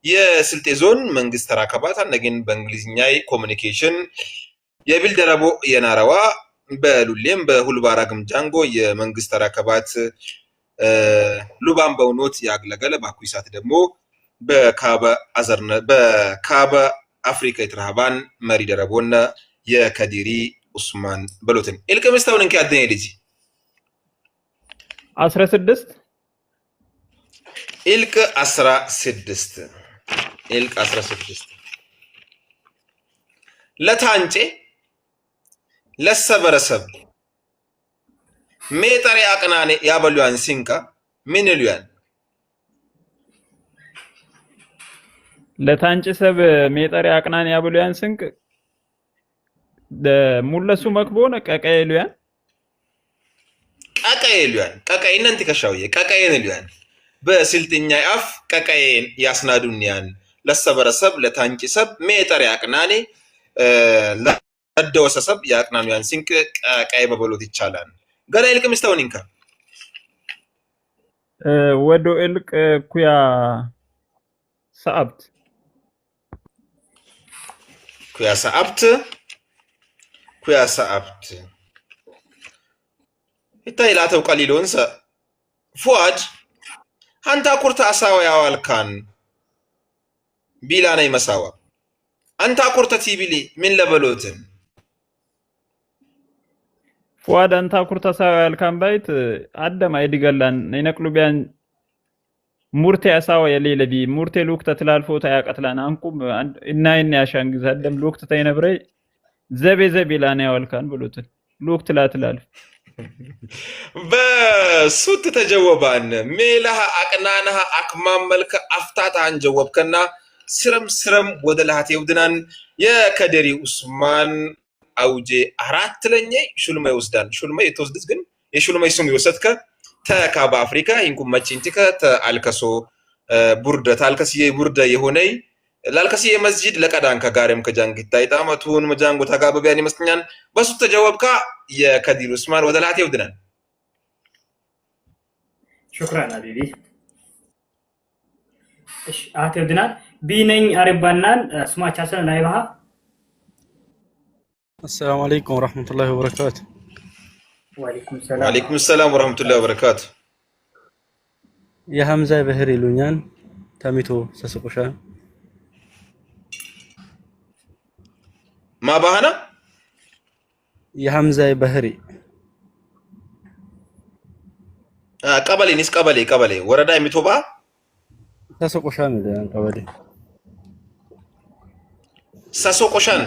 የስልጤ ዞን መንግስት ተራከባት ነገን በእንግሊዝኛይ ኮሙኒኬሽን የቢል ደረቦ የናራዋ በሉሌም በሁልባራ ግምጃንጎ የመንግስት ተራከባት ሉባን በውኖት ያግለገለ ባኩይሳት ደግሞ በካባ አፍሪካ የተራባን መሪ ደረቦና የከዲሪ ኡስማን በሉትን ኢልከምስታውን እንኪ አደኝ ልጅ 16 ኢልክ 16 ኢልክ 16 ለታንጬ ለሰበረሰብ ሜጠሪ አቅናኔ ያበሉያን ሲንካ ምን ይሉያን ለታንጭ ሰብ ሜጠሪ አቅናኔ ያበሉያን ሲንክ ሙለሱ መክቦነ ቀቀይሉያን ቀቀይነን ትከሻውዬ ቀቀይን ይሉያን በስልጥኛ አፍ ቀቀይን ያስናዱንያን ለሰበረሰብ ለታንጭ ሰብ ሜጠሪ አቅናኔ ለደወሰሰብ ያቅናኑያን ሲንክ ቀቀይ በበሎት ይቻላል ገና ኢልክ ምስታውን እንካ ወዶ ኢልክ ኩያ ሰዓብት ኩያ ሰዓብት ይታይ ላተው ቀሊሎንሰ ፉአድ አንታ ኩርታ አሳዋ ያዋልካን ቢላናይ መሳዋ አንታ ኩርታ ቲቢሊ ምን ለበሎትን ፉአድ አንታ ኩርታ አሳዋ ያልካን ባይት አደም አይድገላን ነይነቅሉ ቢያን ሙርቴ አሳዋ የሌለቢ ሙርቴ ሉክተ ተላልፎ ታያቀትላን አንቁም እናይን ያሻንግዝ አደም ሉክተ ታይነብረይ ዘቤላና ያዋልካን ብሎትን ሉክት ላትላልፍ በሱት ተጀወባን ሜላሃ አቅናናሃ አክማም መልከ አፍታታን ጀወብከና ስረም ወደላሃት ይውድናን የከደሪ ኡስማን አውጄ አራት ለኛ ሹልማ ይወስዳን ሹልማ የተወስድስ ግን የሹልማ ስም ይወሰድከ ተካባ አፍሪካ እንኩም መጪንቲከ ተአልከሶ ቡርደ ታልከሲየ ቡርደ የሆነይ ላልከሲየ መስጂድ ለቀዳን ከጋርም ከጃንግ ታይጣመቱን መጃንጎ ተጋበቢያን ይመስኛል በሱ ተጀወብካ የከዲር ኡስማን ወደላሃት ይውድናን ሹክራን አቢቢ እሺ አትብድናል ቢነኝ አሪባናን ስማቻሰን ናይባሃ السلام عليكم ورحمة الله وبركاته. وعليكم السلام ورحمة الله وبركاته. يا همزة بهري لونيان تاميتو سسقوشا ما بهنا يا همزة بهري قبلي نس قبلي وردا يميتوبا سسقوشا ميدان قبلي سسقوشان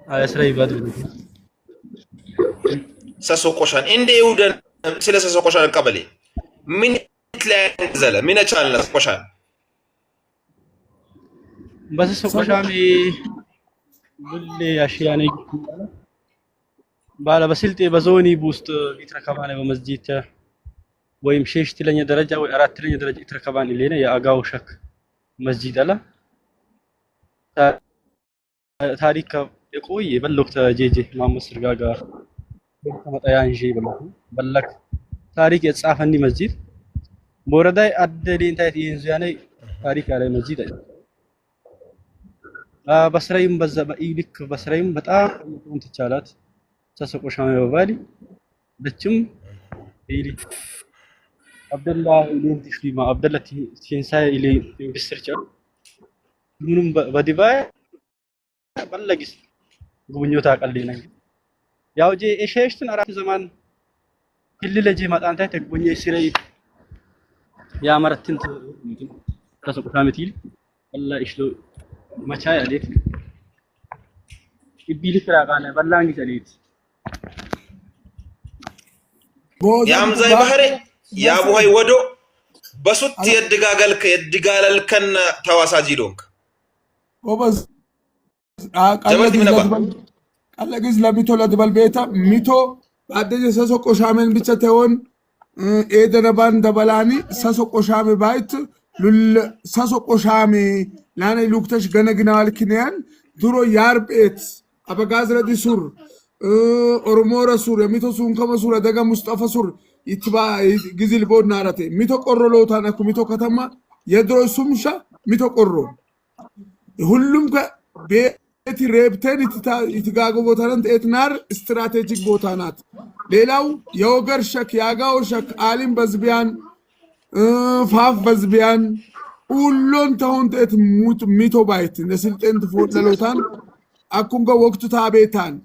اسري بدو سسقوشان اندي يودن سلا سسقوشان قبلي من تلاين زله من ቻልነ سسقوشان بس سسقوشامي بل اشياني بالا بسلتي بزوني بوست يتركبانه بمسجد ወይም ሸሽትለኛ ደረጃ ወይ አራትለኛ ደረጃ ይተረከባን ለኔ ያጋው ሸክ መስጂድ አለ ታሪክ የቆየ በለክተ ጄጄ ማመስ ስርጋጋ ተመጣያንጂ በለክ ታሪክ የጻፈኒ መስጂድ ቦረዳይ አደሌን ታይት ይንዛኔ ታሪክ ያለ መስጂድ በስራይም በዛ በኢሊክ በስራይም በጣም እንት ይቻላት ተሰቆሻማ በባሊ በችም ኢሊክ አብደላ ኢሌንቲሽሊማ አብደላ ሲንሳይ ኢሌ ኢንቨስተርቻ ምንም በዲባይ በለግስ ጉብኞታ ቀልዴና ያው ጄ እሸሽትን አራት ዘማን ክልለጂ ማጣንታ ተጉብኘ ሲረይ ያመረትን ተሰቆሻመቲል በላ ኢሽሎ መቻ ያሌት ኢቢሊ ፍራቃነ በላንጊ ተሌት ያምዛይ ባህሬ ያቡሃይ ወዶ በሱት የድጋለልከን ተዋሳጂ ዶንክ ጎበዝ ቀለግዝ ለሚቶ ለድበል ቤታ ሚቶ አደጀ ሰሶ ቆሻሜን ብቻ ተሆን ኤደነባን ደበላኒ ሰሶ ቆሻሜ ባይት ሉል ሰሶ ቆሻሜ ላኔ ሉክተሽ ገነግናል ኪንያን ድሮ ያርቤት አበጋዝ ረዲ ሱር ኦሮሞረ ሱር የሚቶ ሱን ከመሱር ደጋ ሙስጠፋ ሱር ይትባ ግዝል ቦድ ናራቴ ሚቶ ቆሮሎታ ነኩ ሚቶ ከተማ የድሮ ሱምሻ ሚቶ ቆሮ ሁሉም ቤት ሬፕቴን ይትጋጎ ቦታ ናት ኤትናር ስትራቴጂክ ቦታ ናት ሌላው የወገር ሸክ ያጋው ሸክ አሊም በዝቢያን ፋፍ በዝቢያን ሁሉን ተሆንት ኤት ሙት ሚቶ ባይት ለስልጤን ትፎለሎታን أكونغا وقت تابيتان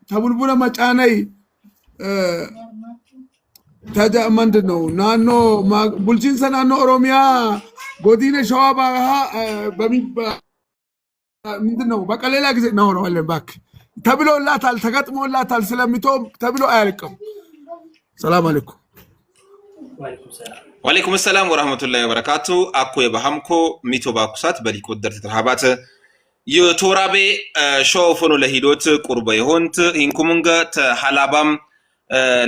تبلبنا مجاني تجا مندنو نانو بولشين سنانو أوروميا godine shawaba bami ምንድነው በቀሌላ ጊዜ ነው ባክ ተብሎላታል ተገጥሞላታል ስለሚቶም ተብሎ አያልቅም ሰላም አለይኩም ወአለይኩም ሰላም ወራህመቱላሂ ወበረካቱ አኮ የባሃምኮ ሚቶ ባኩሳት በሊኮ ደርት ተርሃባት የቶራቤ ሾፎኑ ለሂዶት ቁርበ ይሆንት ኢንኩምንገ ተሐላባም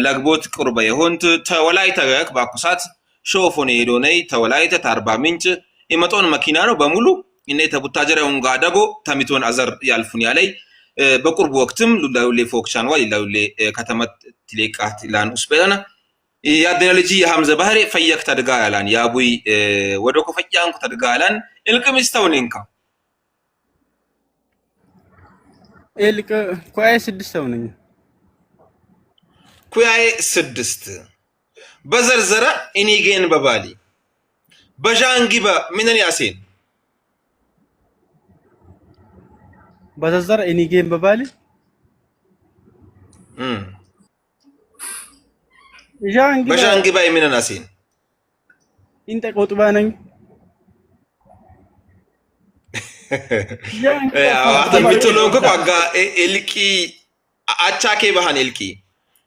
ለግቦት ቁርበ ይሆንት ተወላይ ተገክ ባኩሳት ሾፎኑ ሄዶነይ ተወላይተ ታርባ ምንጭ የመጦን መኪና ነው በሙሉ እነ ተቡታጀራውን ጋዳጎ ተሚቶን አዘር ያልፉን ያለይ በቁርብ ወቅትም ሉላውሌ ፎክቻን ወሊላውሌ ከተመት ትሌቃት ላን ኡስበና ያደነ ልጅ የሐምዘ ባህሪ ፈየክ ተድጋ ያላን ያቡይ ወደኮ ፈያንኩ ተድጋ ያላን እልቅም ይስተውንንካ እልቅ ኩያይ 6 ተውነኝ ኩያይ 6 በዘርዘራ ኢኒጌን በባሊ በጃንጊባ ምንን ያሴን በዘርዘራ ኢኒጌን በባሊ በጃንጊባ ምንን ያሴን እንተ ቆጥባ ነኝ አተምትሎንኩ ቋጋ ኤልቂ አቻኬ ባህን ኤልቂ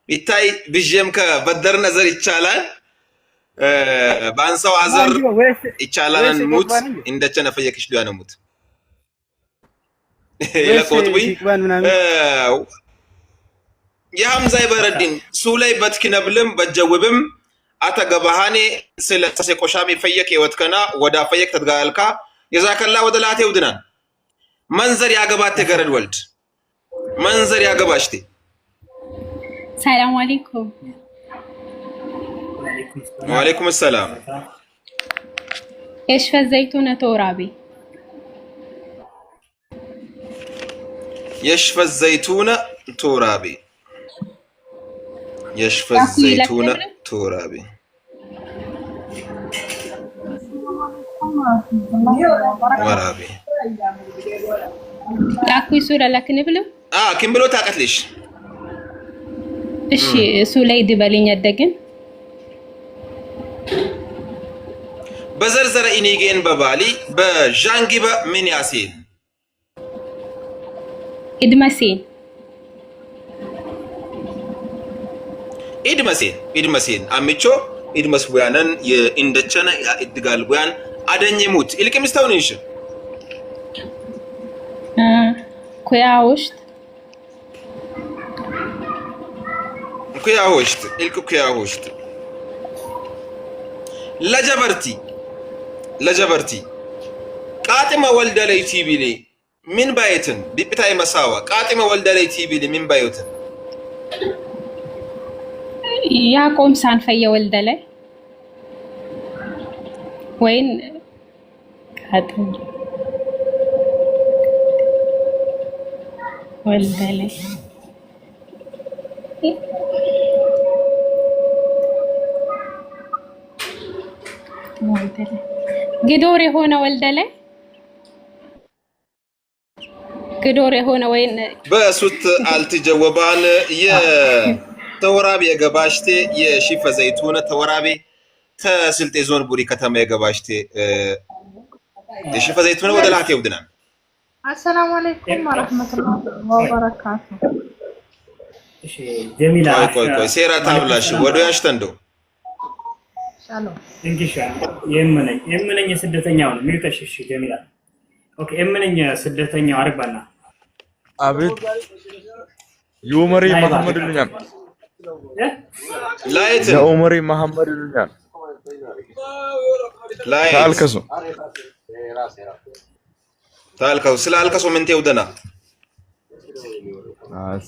ይታይ ብጀም ከበደር ነዘር ይቻላል ባንሳው አዘር ይቻላል ሙት እንደቸነ ፈየክሽ ዱያ ነው ሙት ይለቆጥቢ የሐምዛ ይበረድን ሱላይ በትክነብልም በጀውብም አተገባሃኔ ስለሰ ቆሻሚ ፈየክ ይወትከና ወዳ ፈየክ ተድጋልካ የዛከላ ወደ ላቴ ውድናን መንዘር ያገባት ተገረድ ወልድ መንዘር ያገባሽቲ ሰላም አለይኩም ወአለይኩም ሰላም يشفى الزيتون تورابي يشفى الزيتون تورابي يشفى الزيتون تورابي ورابي لاكوي سورة لكن بلو كم بلو تاقتليش እሺ ሱላይ ዲበልኝ አደግን በዘርዘረ ኢኒጌን በባሊ በጃንጊባ ምን ያሲን ኢድመሲን አምቾ ኢድመስ ቡያነን የእንደቸነ ያድጋል ቡያን አደኝሙት ኢልቅምስታውን እንሽ ኩያውሽት ኩያውሽት ኢልኩ ኩያውሽት ለጀበርቲ ቃጥማ ወልደለይ ቲቢሊ ምን ባይትን ቢብታይ መሳዋ ቃጥማ ወልደለይ ቲቢሊ ምን ባይትን ያቆም ሳንፈየ ወልደለይ ወይን ቃጥም ወልደለይ ግዶር የሆነ ወልደለይ ግዶር የሆነ ወይን በሱት አልትጀወባን የተወራቢ የገባሽቴ የሺፈ ዘይቱን ተወራቢ ተስልጤ ዞን ቡሪ ከተማ የገባሽቴ የሺፈ ዘይቱን ወደ ላቴ ውድናል السلام عليكم ورحمة الله وبركاته. جميلة. كوي سيرة تابلاش ودو ياشتندو. سلام. انكشا يمنن يسدتنياون ميوتشش جميلة. اوكي يمنن يسدتنياو عربنا. አቤት ዩመሪ መሐመድ ይሉኛል ላይት ዩመሪ መሐመድ ይሉኛል ላይት ታልከው ስላልከሱ ምን ተውደና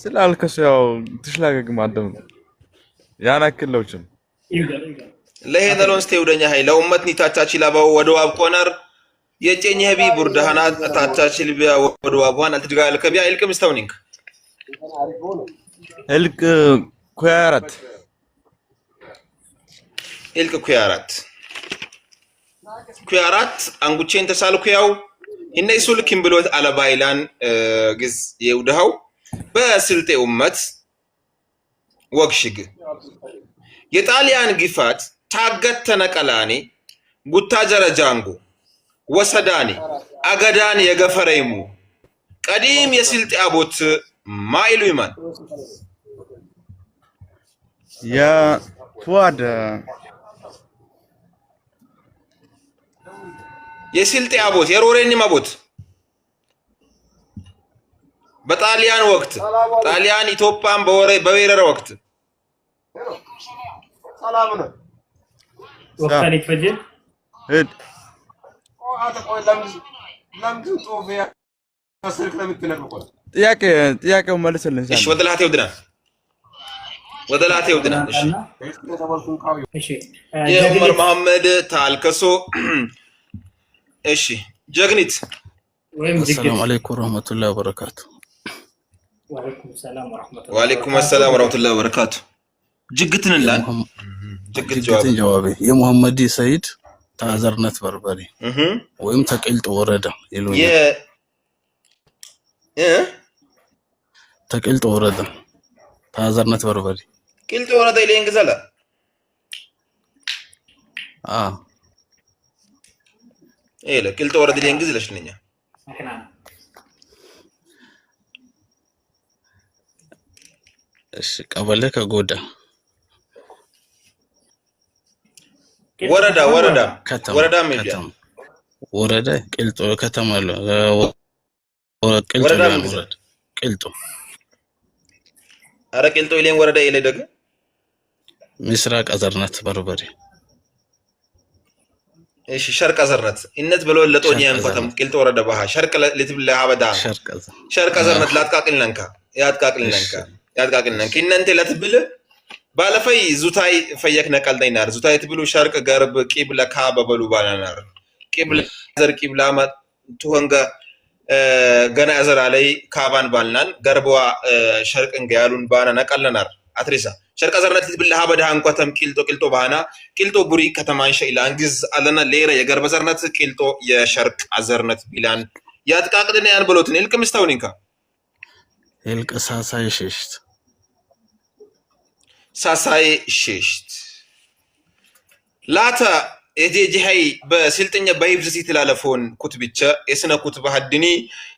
ስላልከሱ ያው ትሽላገግ ማደም ያናክለውችም ለሄደሎንስ ተውደኛ ሀይ ለኡመት ኒታቻቺ ላባው ወደው አብቆነር የጨኝ ህቢ ቡርዳሃና ታቻቺ ልቢያ ወደው አብዋን አልትድጋል ከቢያ ኢልቅ ምስተውኒንክ ኢልቅ ኩያራት ኢልቅ ኩያራት አንጉቼን ተሳልኩ ያው هنا يسول كم بلوت على بايلان جز يودهو بسلطة أمت وقشق يتاليان جفات تاقت تنقلاني قطاجر جانغو وسداني أغداني يغفريمو قديم يسلطة أبوت ما إلو إيمان يا فؤاد يسلطة أبوت يروريني مابوت بطاليان وقت طاليان إثيوبيان بويرر وقت سلامنا وقتاني تفجر هد ጥያቄው መልስልኝ እሺ ወደላቴው ድና እሺ የዑመር መሐመድ ታልከሶ እሺ ጀግኒት السلام عليكم ورحمة الله وبركاته. وعليكم السلام ورحمة الله وبركاته. جقتن الله جقتن جوابي يا محمدي سيد تعذرنت بربري ويم تقلت ورده يلون تقلت ورده تعذرنت بربري قلت ورده يلين غزلا ايه لا قلت ورده يلين غزلا شنو እሺ ቀበሌ ከጎዳ ወረዳ ቅልጦ ከተማ ነው ቅልጦ አረ ቅልጦ ይሌን ወረዳ ይሌ ደግ ምስራቅ አዘርነት በርበሬ እሺ ሸርቅ አዘርነት እነት ብሎ ለጦኛ እንኳን ቅልጦ ወረዳ ባህ ሸርቅ ለትብላ አበዳ ሸርቅ አዘርነት ላጥቃቅልነንካ ያጥቃቅልነንካ እናንተ ለትብል ባለፈይ ዙታይ ፈየክነ ቀልደይናር ዙታይ ትብሉ ሸርቅ ገርብ ቂብለ ካበበሉ ባናናር ቂብለ ዘር ቂብላ ማ ትወንጋ ገና አዘራ ላይ ካባን ባልናን ገርበዋ ሸርቅን ጋያሉን ባና ነቀለናር አትሪሳ ሸርቅ አዘርነት ትብለ አበዳ እንኳን ቅልጦ ባና ቅልጦ ቡሪ ከተማን ሸይላ አንግዝ አለና ሌራ የገርበ ዘርነት ቅልጦ የሸርቅ አዘርነት ቢላን ያጥቃቅልነ ያን ብሎትን እልቅ ምስተውኒንካ እልቅ ሳሳይ ሸሽት ሳሳይ ሸሽት ላታ እጄጂ ሃይ በስልጥኛ በይብዝ ሲተላለፎን ኩትብቻ እስነ ኩትብ ሀድኒ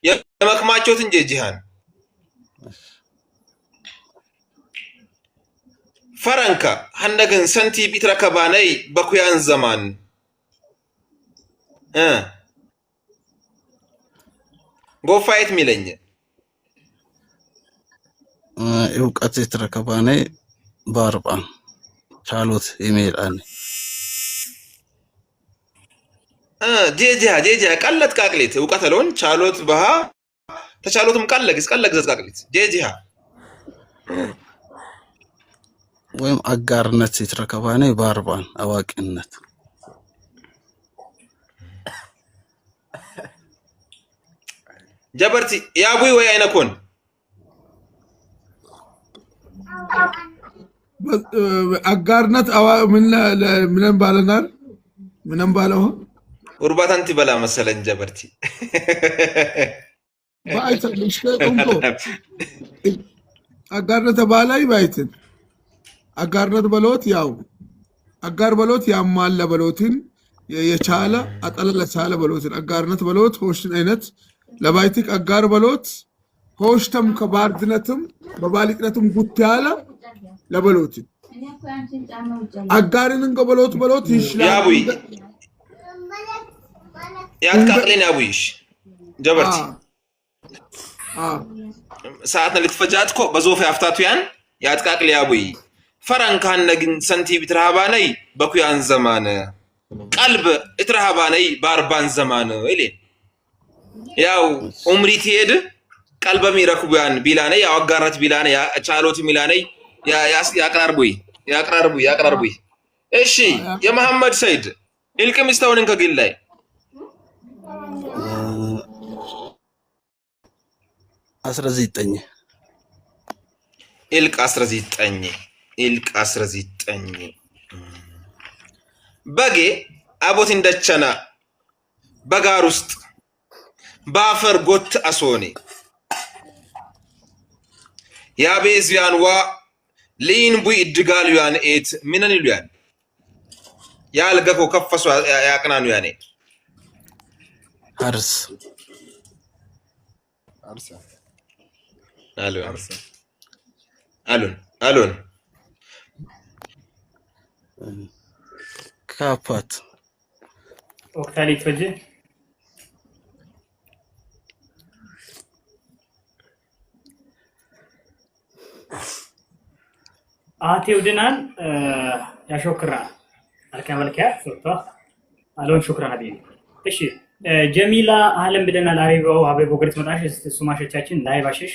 የመክማቾት እንጂ ጂሃን ፈረንካ ሀነግን ሰንቲ ቢትረከባነይ በኩያን ዘማን ጎፋይት ሚለኝ እውቀት የተረከባነይ ባርባን ቻሎት ይሜላን ጄጂያ ቀለት ቃቅሊት እውቀት አለውን ቻሎት ባህ ተቻሎትም ቀለግስ ዘቃቅሊት ጄጂያ ወይም አጋርነት የተረከባነይ ባርባን አዋቂነት ጀበርቲ ያቡይ ወይ አይነኮን አጋርነት ምንም ባለናል ምንም ባለው ቁርባታንቲ በላ መሰለን ጀበርቲ ባይተልሽ ከቆንጆ አጋርነት ባላይ ባይትን አጋርነት በሎት ያው አጋር በሎት ያማለ በሎትን የቻለ አጠለለ ቻለ በሎትን አጋርነት በሎት ሆሽን አይነት ለባይቲክ አጋር በሎት ሆሽተም ከባርድነትም በባሊቅነትም ጉት ያለ ለበሎት አጋርንን በሎት ይሽላል ያቡይ ያጥቃቅልን ያቡይሽ ጀበርቲ ሰዓትና ልትፈጃትኮ በዞፍ ያፍታቱያን ያጥቃቅል ያቡይ ፈራንካን ነግን ሰንቲ ቢትራባነይ በኩያን ዘማን ቀልብ እትራባነይ ባርባን ዘማን ይሌ ያው ኡምሪት ሄድ ቀልበም ይረክቡያን ቢላነይ ያው አጋራት ቢላነይ ቻሎት ሚላነይ ያቅራርቡይ እሺ የመሐመድ ሰይድ ኢልቅም ይስተውንን ከግላይ አስረዚጠኝ ኢልቅ አስረዚጠኝ በጌ አቦት እንደቸና በጋር ውስጥ بافر قط أسوني يا بيزيان وا لين بوي الدقال يان إيت منن اليان يا لقاكو كفصوا يا كنانو يعني هرس ألون كابات وقتالي تفجي آتي ودنان يا شكرا الكامل كيف صوته ألون شكرا حبيبي እሺ ጀሚላ አለም ብለናል አሪባው አበቦ ግርት መጣሽ ሱማሾቻችን ላይ ባሽሽ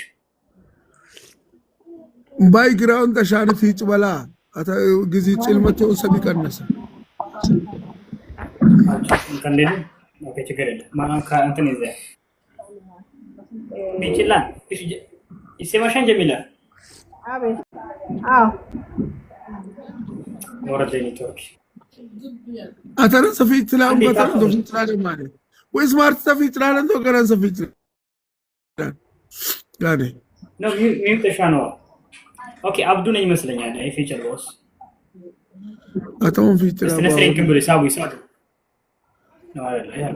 ባይግራውንድ ተሻን ፊጭ በላ አታ ግዚ ጽልመቶ ሰቢቀነሰ ከንደል ኦኬ ችግር የለም ማን ካንተን ይዘ ቢችላ እሺ ይሰማሻን ጀሚላ አቤት አዎ ወረደኝ ቶክ አተረ ሰፊት ትላም በጣም ዶክተር ትላለ ማለት ወይ ስማርት ሰፊት ትላለ ነው ገራን ሰፊት ያኔ ነው ሚውት ተሻነው ኦኬ አብዱ ነኝ ይመስለኛል አይ ፊቸር ቦስ አታውን ፊቸር ስለሰረኝ ግን ብለ ሳቡ ይሳዱ ነው አይደል ያ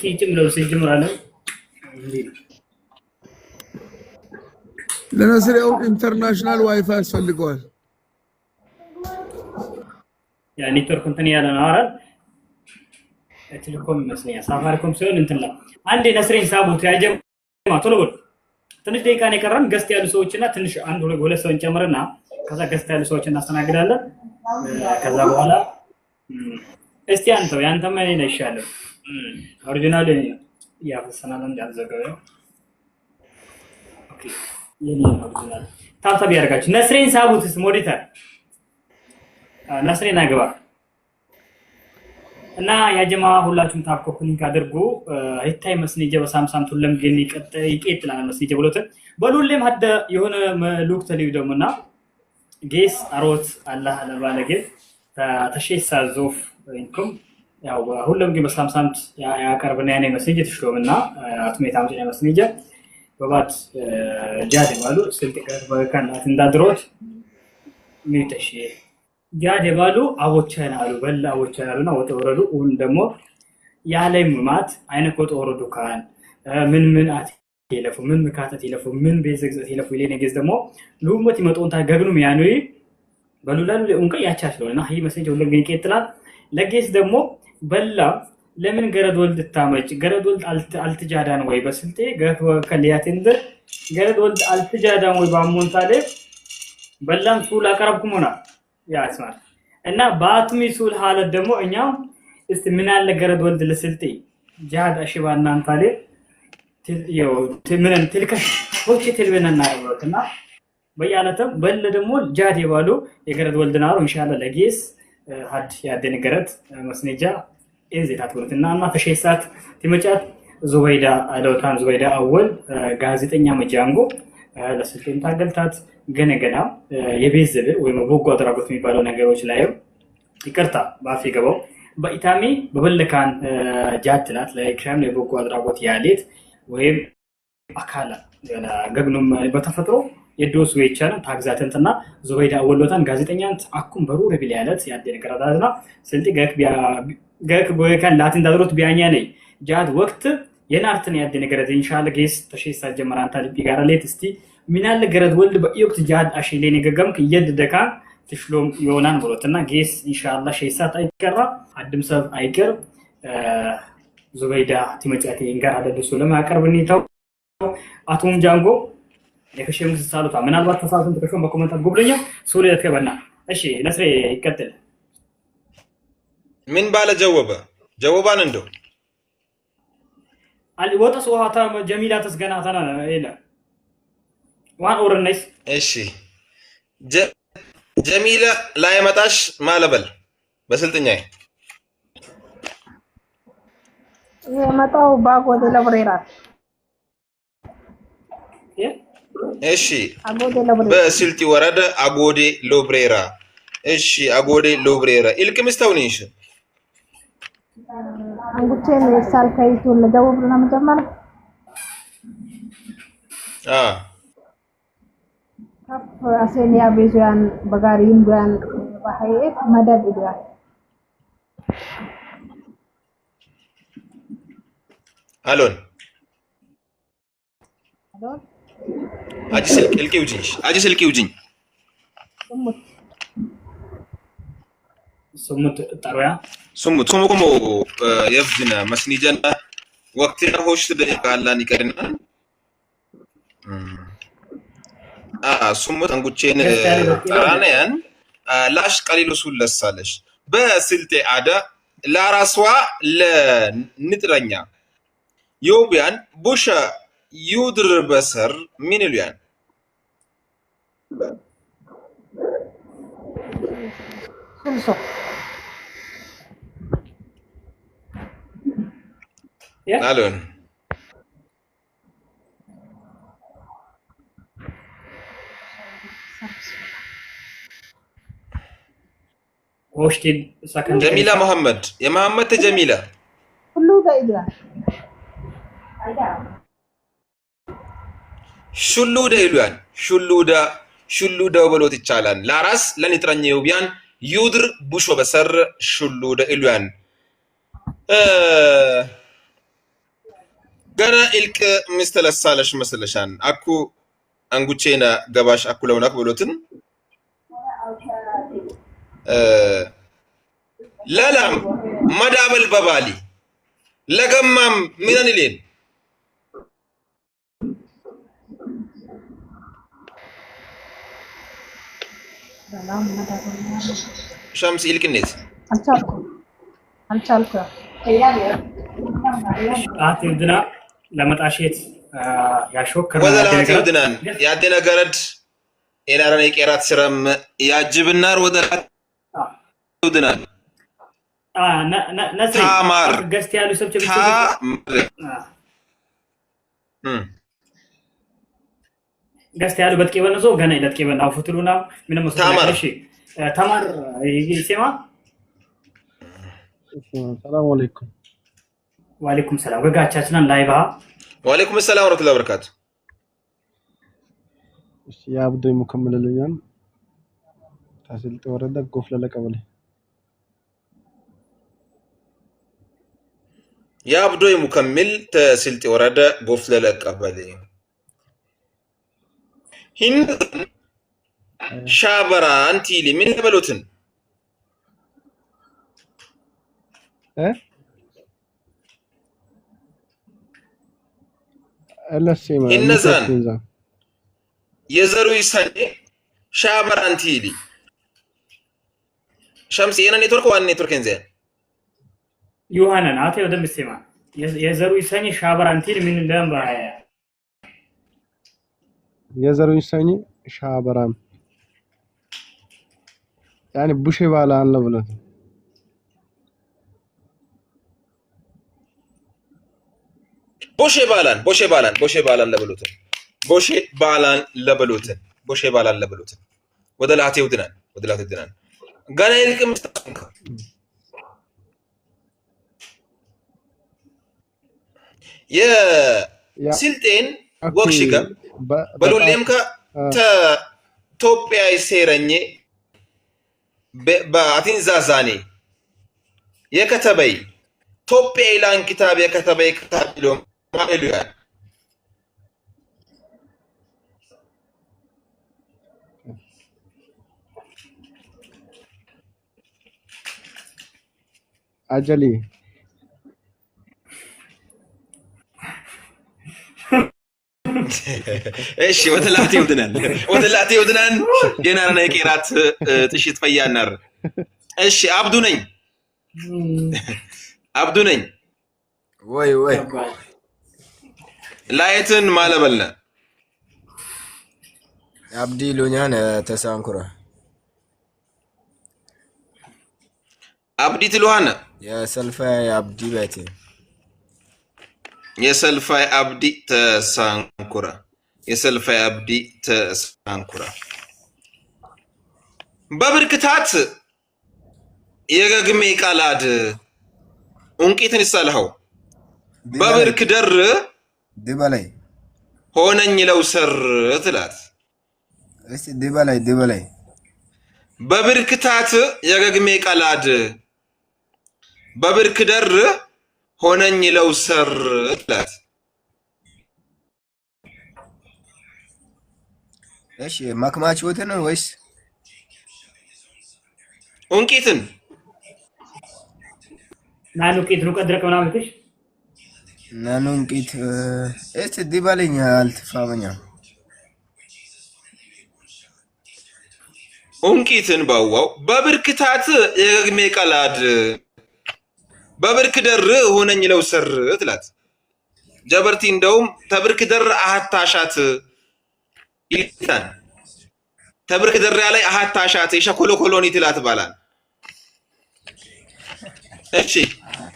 ፊቸር ነው ሲጀምራለ ለነስሪው ኢንተርናሽናል ዋይፋይ ያስፈልገዋል ያ ኔትወርክ እንትን ያለ ነው አይደል ቴሌኮም ይመስለኛል ሳፋሪኮም ሲሆን እንትን ላይ አንዴ ነስሬን ሳቡት ያጀማ ቶሎ በል ትንሽ ደቂቃ ነው የቀረን ገስት ያሉ ሰዎችና ትንሽ አንድ ሁለት ሰው እንጨምርና ከዛ ገስት ያሉ ሰዎች እናስተናግዳለን ከዛ በኋላ እስቲ አንተው ያንተ ምን ነው ይሻላል ኦሪጂናል ያፈሰናል እንዳልዘገበ ኦኬ የኔ ኦሪጂናል ታብታብ ያርጋችሁ ነስሬን ሳቡትስ ሞዲተር ነስሬን አግባ እና ያጀማ ሁላችሁም ታፕ ኮፕሊንግ አድርጉ አይታይ መስኒጀ በሳምሳም ቱለም ግን ይቀጥላል መስኒጀ ብሎት በሉልም ሀደ የሆነ መልእክት ተልዩ ደሞና ጌስ አሮት አላህ ለባለገ ተሸይሳ ዞፍ እንኩም ያው ሁሉም ግን በሳምሳም ያቀርብና ያኔ መስኒጀ ተሽሎምና አትሜታም ጀነ መስኒጀ በባት ጃደ ባሉ ስልጥቀት በካናት እንዳድሮት ሚተሽ ጃደ ባሉ አቦቻና አሉ በላ አቦቻናሉና ወተወረዱ ሁን ደሞ ያለይ ማት አይነ ቆጦወረዱ ካን ምን አት ይለፉ ምን መካተት ይለፉ ምን ቤዘግዘት ይለፉ ይሌ ነገዝ ደሞ ሉሞት ይመጣውን ታገብኑም ያኑ በሉላሉ ለኡንቀ ያቻችለውና ይሄ መሰንጀ ሁሉ ግን ይቀጥላል ለጌስ ደሞ በላ ለምን ገረድ ወልድ ታመጭ ገረድ ወልድ አልተጃዳን ወይ በስልጤ ከሊያቴንደ ገረድ ወልድ አልተጃዳን ወይ ባሞንታለ በላን ሱላ ቀረብኩምና ያስማል እና ባትሚ ሱል ሐለት ደሞ እኛው እስቲ ምን አለ ገረድ ወልድ ለስልጤ ጃዳ ሽባና አንታለ ትልየው ምን ትልከሽ ሆቺ ትልበነና ያወራትና በያለተም በለ ደሞ ጃዴ ባሉ የገረድ ወልድና ነው ኢንሻአላህ ለጌስ ሀድ ያደን ገረድ መስነጃ እንዚታት ወርትና እና ተሸይሳት ትመጫት ዙበይዳ አለውታን ዙበይዳ አወል ጋዜጠኛ መጃንጎ ለስልጤም ታገልታት ገነገና የቤዘብ ወይ በጎ አድራጎት የሚባለው ነገሮች ላይ ይቅርታ ባፍ ይገባው በኢታሚ በበለካን ጃትላት ለክራም የበጎ አድራጎት ያሌት ወይም አካላ ገግኑም በተፈጥሮ የዶስ ወይቻን ታግዛተንትና ዙበይዳ አወሎታን ጋዜጠኛን አኩም በሩ ረቢል ያለት ያደነ ገራዳና ስልጤ ገክ ቦይካን ላትን ዳድሮት ቢያኛ ነኝ ጃድ ወቅት የናርትን ያደነ ገረድ ኢንሻአላህ ጌስ ተሸይሳ ጀመራንታ ሊጋራ ሌት እስቲ ሚናል ገረድ ወልድ በኢዮክት ጃድ አሽሌ ነገገምክ የደደካ ትሽሎም ይሆናን ብሎትና ጌስ ኢንሻአላህ ሸይሳት አይቀራ አድም ሰብ አይቀር ዙበይዳ ትመጫቴ እንጋር አደደሱ ለማቀርብኒ ታው አቶም ጃንጎ የከሸም ተሳሉታ ምናልባት ተሳሉትን ተከሾም በኮሜንት አጎብለኛ ሱሪ ተከበና እሺ ነስሬ ይቀጥል ምን ባለ ጀወባን እንደው አሊ ወጣስ ወሃታ ጀሚላ ተስገናታና ኢላ ዋን ኦርነስ እሺ ጀሚላ ላይ መጣሽ ማለበል በስልጥኛዬ የመጣው ባጎደ ለብሬራ እሺ በስልጢ ወረደ አጎዴ ሎብሬራ እሺ አጎዴ ሎብሬራ ኢልቅምስተውንሽ አንጉቼን ሳልከይቱ ለደውብ ነው መጀመሪያ ከፍ አሴኒያ ቤዛን በጋሪም ቢያን ባሄት መደብ ይላል አሎን አጂ ስልክ ውጂኝ سمت طرويا سمت كم يفجنا مسنيجنا وقتنا هوش دقيقة الله نكرنا سمت أنقولين ترانيان لاش قليل وصول للسالش بسلت عادة لا رسوا لنترنيا يوبيان بوشا يودر بسر من اليان سلسو ألون جميلة محمد يا محمد جميلة كله ده إدرا شلو ده بلوت الچالان لاراس لن يترنيو بيان يودر بوشو بسر شلو ده إلوان غانا إلك مستل السالش مسلشان أكو أنغوچينا غباش أكو لونك بلوتن لا مداب الببالي لغمام ميدان لين شمس إلك النت أنشالكو ودنا لما تعشيت يا شكر وذا لا ودنا يا دينا قرد إلى رنيك إرات سرم يا جبنار وذا ودنا نسري تامر قست يا لوسف تبي قست يا لو بدك يبان زو غنى إذا كيبان أو فتلونا من المستقبل شيء تامر يجي سما السلام عليكم وعليكم السلام وقاعد تشاتنا لايفها وعليكم السلام ورحمة الله وبركاته يا عبد مكمل اليوم تحصلت وردك قفل لك قبل يا عبد مكمل تحصلت وردك قفل لك قبل هند شابرا أنتي لي من بلوتن النزان يزرو يساني شابر أنتيلي شمسي أنا نتورك وأنا نتورك إنزين يوهانا ناتي ودم السماء يزرو يساني شابر أنتيلي من اللام بهايا يزرو يساني شابران يعني بوشي بالا عن لبلت بوشي بالان لبلوتن ودلاتي ودنان غانا يلك مستقنك يا سلطين وكشيكا بلوليمكا تا توبيا يسيرني باتين زازاني يكتبي توبيا إلان كتاب يكتبي كتاب لهم ما إلوان أجلي ايش ودلاتي ودنان جينا كيرات تشيت فيا النار ايش عبدو نين وي لايتن ما لبلنا عبدي لونيان تسانكرا عبدي تلوهانا يا سلفاي عبدي باتي يسلفاي عبدي تسانكرا بابركتات يغغمي قالاد ኡንቂትን ይሳልኸው በብርክ ደር ድበላይ ሆነኝ ለውሰር ትላት እስቲ ድበላይ በብርክታት የገግሜ ቀላድ በብርክ ደር ሆነኝ ለውሰር ትላት እሺ ማክማችሁትን ወይስ ኡንቂትን ናኑቂት ነው ቀድረክ ምናምን ትሽ ናኑቂት እስቲ ድበለኝ አልተፋመኛ ኡንቂትን ባዋው በብርክታት የገግሜ ቀላድ በብርክ ደር ሆነኝ ለውሰር ትላት ጀበርቲ እንደውም ተብርክ ደር አሃታሻት ይላል ተብርክ ደር ላይ አሃታሻት የሸኮሎ ኮሎኒ ትላት ባላል እሺ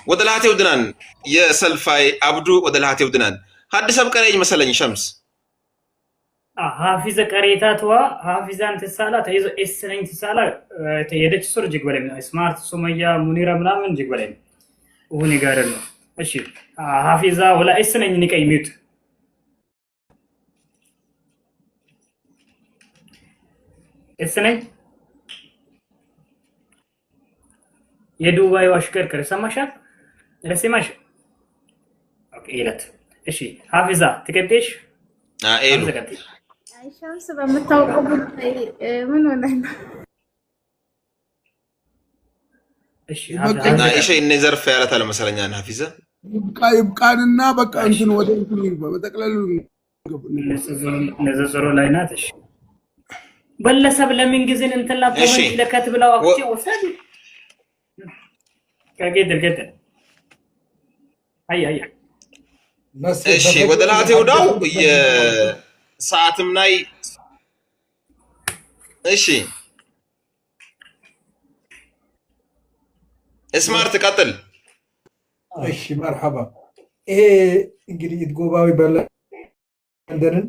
ወደላቴው ድናን የሰልፋይ አብዱ ወደላቴው ድናን ሐዲስ አብቀረኝ መሰለኝ ሸምስ ሐፊዘ ቀሬታቷ ሐፊዛን ተሳላ ተይዞ ኤስነኝ ተሳላ ተየደች ሱር ጅግ በላይ ስማርት ሱመያ ሙኒራ ምናምን ጅግ በላይ ወኔ ጋር ነው እሺ ሐፊዛ ወላ ኤስነኝ ንቀይ ሚዩት ኤስነኝ የዱባይ አሽከርካሪ ሰማሻል ለሰማሽ ኦኬ ይላት እሺ ሐፊዛ ተከብተሽ ኤሉ ሸምስ በምታውቀው ጉዳይ ምን ሆነ እሺ እና እሺ እነ ዘርፍ ያላታለ መሰለኛ ሐፊዛ ይብቃንና በቃ እንትን ወደ እንትን በመጠቅለሉ ነዘዘሮ ላይ ናት እሺ በለሰብ ለምን ጊዜን እንትን ላቆመኝ ለከት ብለው አክቼ ወሰድ ከገደል አይ እሺ ወደላቴው ዳው የሰዓትም ላይ እሺ ስማርት ቀጥል እሺ መርሐባ ይሄ እንግዲህ ኢትጎባዊ በለንደንን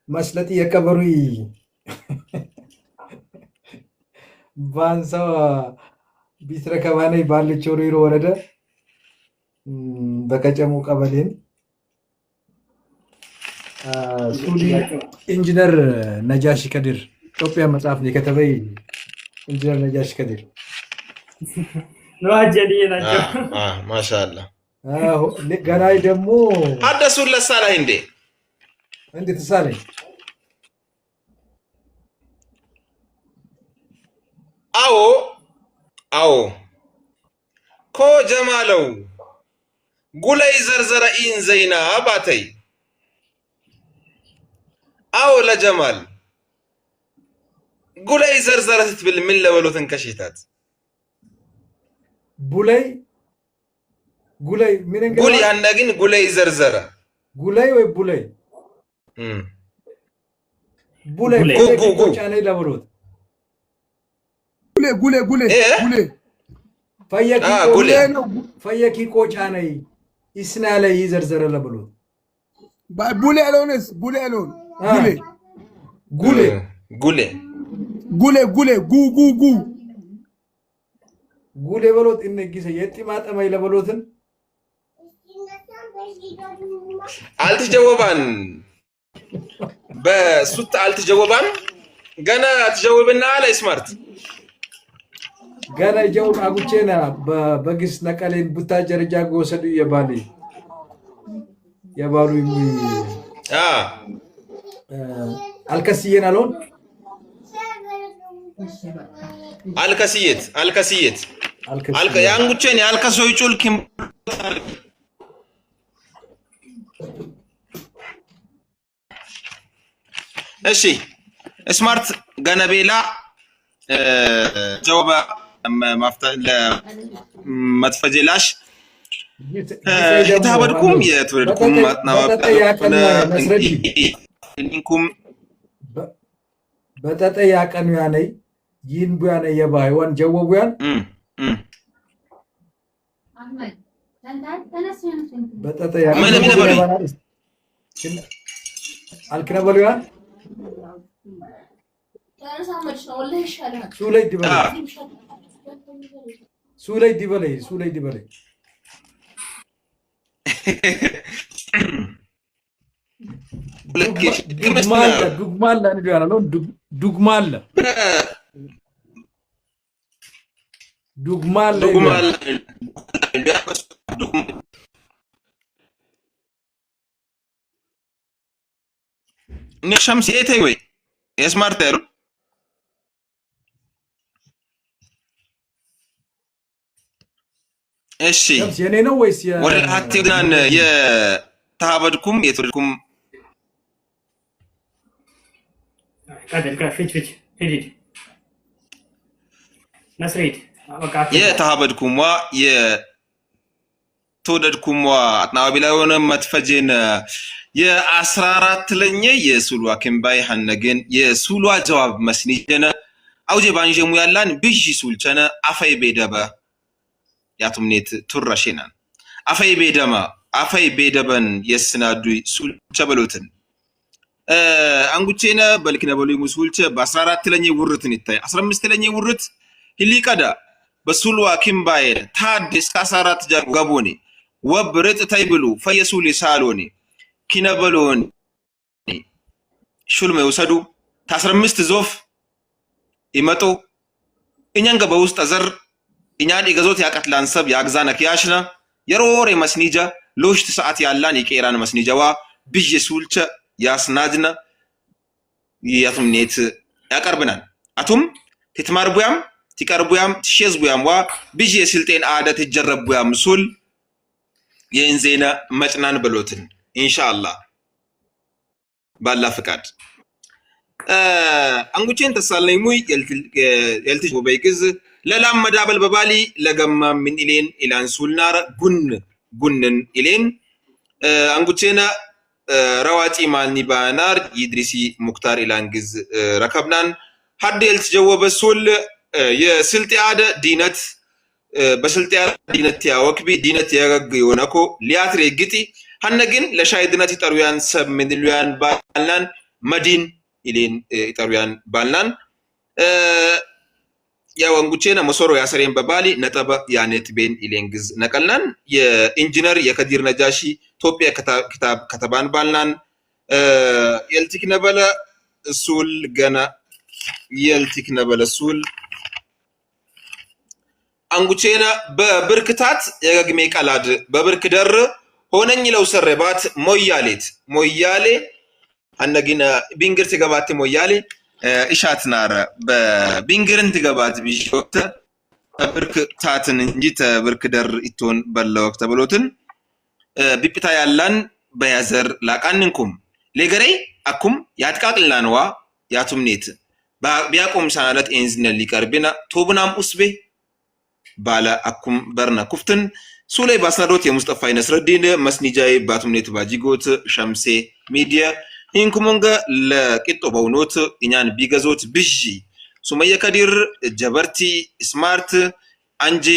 መስለጥ የቀበሩ ባንሳ ቢትረከባኔ ባለችው ሪሮ ወረደ በከጨሙ ቀበሌን ሱዲ ኢንጂነር ነጃሽ ከድር ኢትዮጵያ መጽሐፍ ነው ከተበይ ኢንጂነር ነጃሽ ከድር ነው አጀዲ ናቸው ማሻአላ ገናይ ደግሞ አደሱን ለሳላይ እንዴ ተሳለኝ አዎ ኮ ጀማለው ጉላይ ዘርዘረ ኢን ዘይና ባተይ አዎ ለጀማል ጉላይ ዘርዘረ ስትብል ምን ለበሎትን ከሽታት ጉላይ ምን እንገባ ጉል ያና ግን ጉላይ ዘርዘረ ጉላይ ወይ ቡላይ ቡላይ ቻኔ ለበሎት ጉሌ ፈየኪ ቆጫ ነይ ኢስና ላይ ይዘርዘረ ለብሎት ቡሌ አለውነስ ቡሌ አለውን ጉሌ ጉሌ በሎት እነጊሰ የቲ ማጠማይ ለበሎትን አልትጀወባን በሱት አልትጀወባን ገና አትጀወብና ላይ ስማርት ገና ጀው አጉቼና በግስ ነቀሌን ቡታ ጀርጃ ጎሰዱ የባሉ አልከስየን አሎን አልከስየት ያንጉቼን ያልከሶ ይጩልኪም እሺ ስማርት ገነቤላ ጀዋባ መትፈጀላሽ የታበድኩም የትወድኩም ማጥናባልኩም በጠጠ ያቀኑ ያነይ ይህን ቡያነ የባይዋን ጀወቡያን በጠጠ ያቀኑ አልክነበሉያን ሱለይ ዲበለይ ዱግማላ ነው ያለው ዱግማላ ነሻም ሲኤታይ ወይ የስማርት ያለው እሺ የኔ ነው ወይስ ወደ አትግናን የተሃበድኩም የተወድኩም ቀደል ከፊት ሂድ ነስሪት የተሃበድኩም የተወደድኩም አጥናባቢ ላይ ሆነ መትፈጀን የ14 ለኛ የሱሉ አከምባይ ሐነገን የሱሉ ጀዋብ መስኒጀነ አውጄ ባንጀሙ ያላን ብጂ ሱልቸነ አፈይ ቤደበ ያቱምኔት ቱራሽናን አፈይ ቤደበን የስናዱ ሱልቸበሎትን አንጉቼነ በልክነ በሉ ሙሱልቸ በ14 ለኛ ውርትን ይታይ 15 ለኛ ውርት ሂሊቀዳ በሱሉ አከምባይ ታድ እስከ 14 ጃር ጋቦኔ ወብርጥ ታይብሉ ፈየሱሊ ሳሎኒ ኪነበሎን ሹልመ ወሰዱ ታ15 ዞፍ ይመጡ እኛን በውስጥ አዘር እኛን ይገዞት ያቀትላን ሰብ ያግዛነ ያሽና የሮሬ መስኒጃ ሎሽት ሰዓት ያላን ይቄራን መስኒጃዋ ብጅ ሱልቸ ያስናጅና ያቱምኔት ያቀርብናል አቱም ትትማርቡያም ትቀርቡያም ትሸዝቡያም ዋ ብጅ የስልጤን አዳት ይጀረቡያም ሱል የእንዜና መጭናን ብሎትን ኢንሻአላህ ባላ ፍቃድ አንጉቼን ተሳለኝ ሙይ የልትጅ ወበይግዝ ለላም መዳበል በባሊ ለገማ ምን ኢሌን ኢላን ሱልናር ጉንን ኢሌን አንጉቼና ረዋጪ ማልኒ ባናር ይድሪሲ ሙክታር ኢላንግዝ ረከብናን ሀድ የልትጀወበ ሱል የስልጤ አደ ዲነት በስልጤ ዲነት ያወክቢ ዲነት ያገግ የሆነኮ ሊያትሬ ግጢ ሐነግን ለሻይ ድነት ይጠሩያን ሰብ ምንሉያን ባልናን መዲን ኢሌን ይጠሩያን ባልናን ያወንጉቼና መሶሮ ያሰሬን በባሊ ነጠበ ያኔት ቤን ኢሌንግዝ ነቀልናን የኢንጂነር የከዲር ነጃሺ ኢትዮጵያ ክታብ ከተባን ባልናን የልቲክ ነበለ ሱል ገና የልቲክ ነበለ ሱል አንጉቼና በብርክታት የገግሜ ቀላድ በብርክ ደር ሆነኝ ለው ሰረባት ሞያሌ አነጊና ቢንግር ትገባት ሞያሌ እሻት ናረ በቢንግርን ትገባት ቢሾተ ብርክታትን እንጂ ተብርክ ደር ኢቶን በለወቅ ተብሎትን ቢፕታ ያላን በያዘር ላቃንንኩም ለገረይ አኩም ያጥቃቅልናንዋ ያቱምኔት ቢያቆም ሳናለት ኤንዝነ ሊቀርብና ቶብናም ኡስቤ ባለ አኩም በርና ኩፍትን ሱላይ ባስናዶት የሙስጠፋ ነስረዲን መስኒጃይ ባቱምኔት ባጂጎት ሸምሴ ሚዲያ ኢንኩሙንገ ለቂጦ በውኖት እኛን ቢገዞት ብጂ ሱመየ ከዲር ጀበርቲ ስማርት አንጂ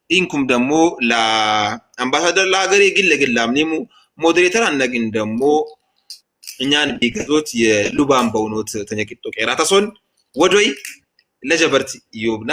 ኢንኩም ደሞ ለአምባሳደር ለሀገሬ ግለግል አምኒሙ ሞዴሬተር አነግን ደሞ እኛን ቢገዞት የሉባን በውኖት ተነቂጦ ቀራታሶን ወዶይ ለጀበርቲ ይወብናል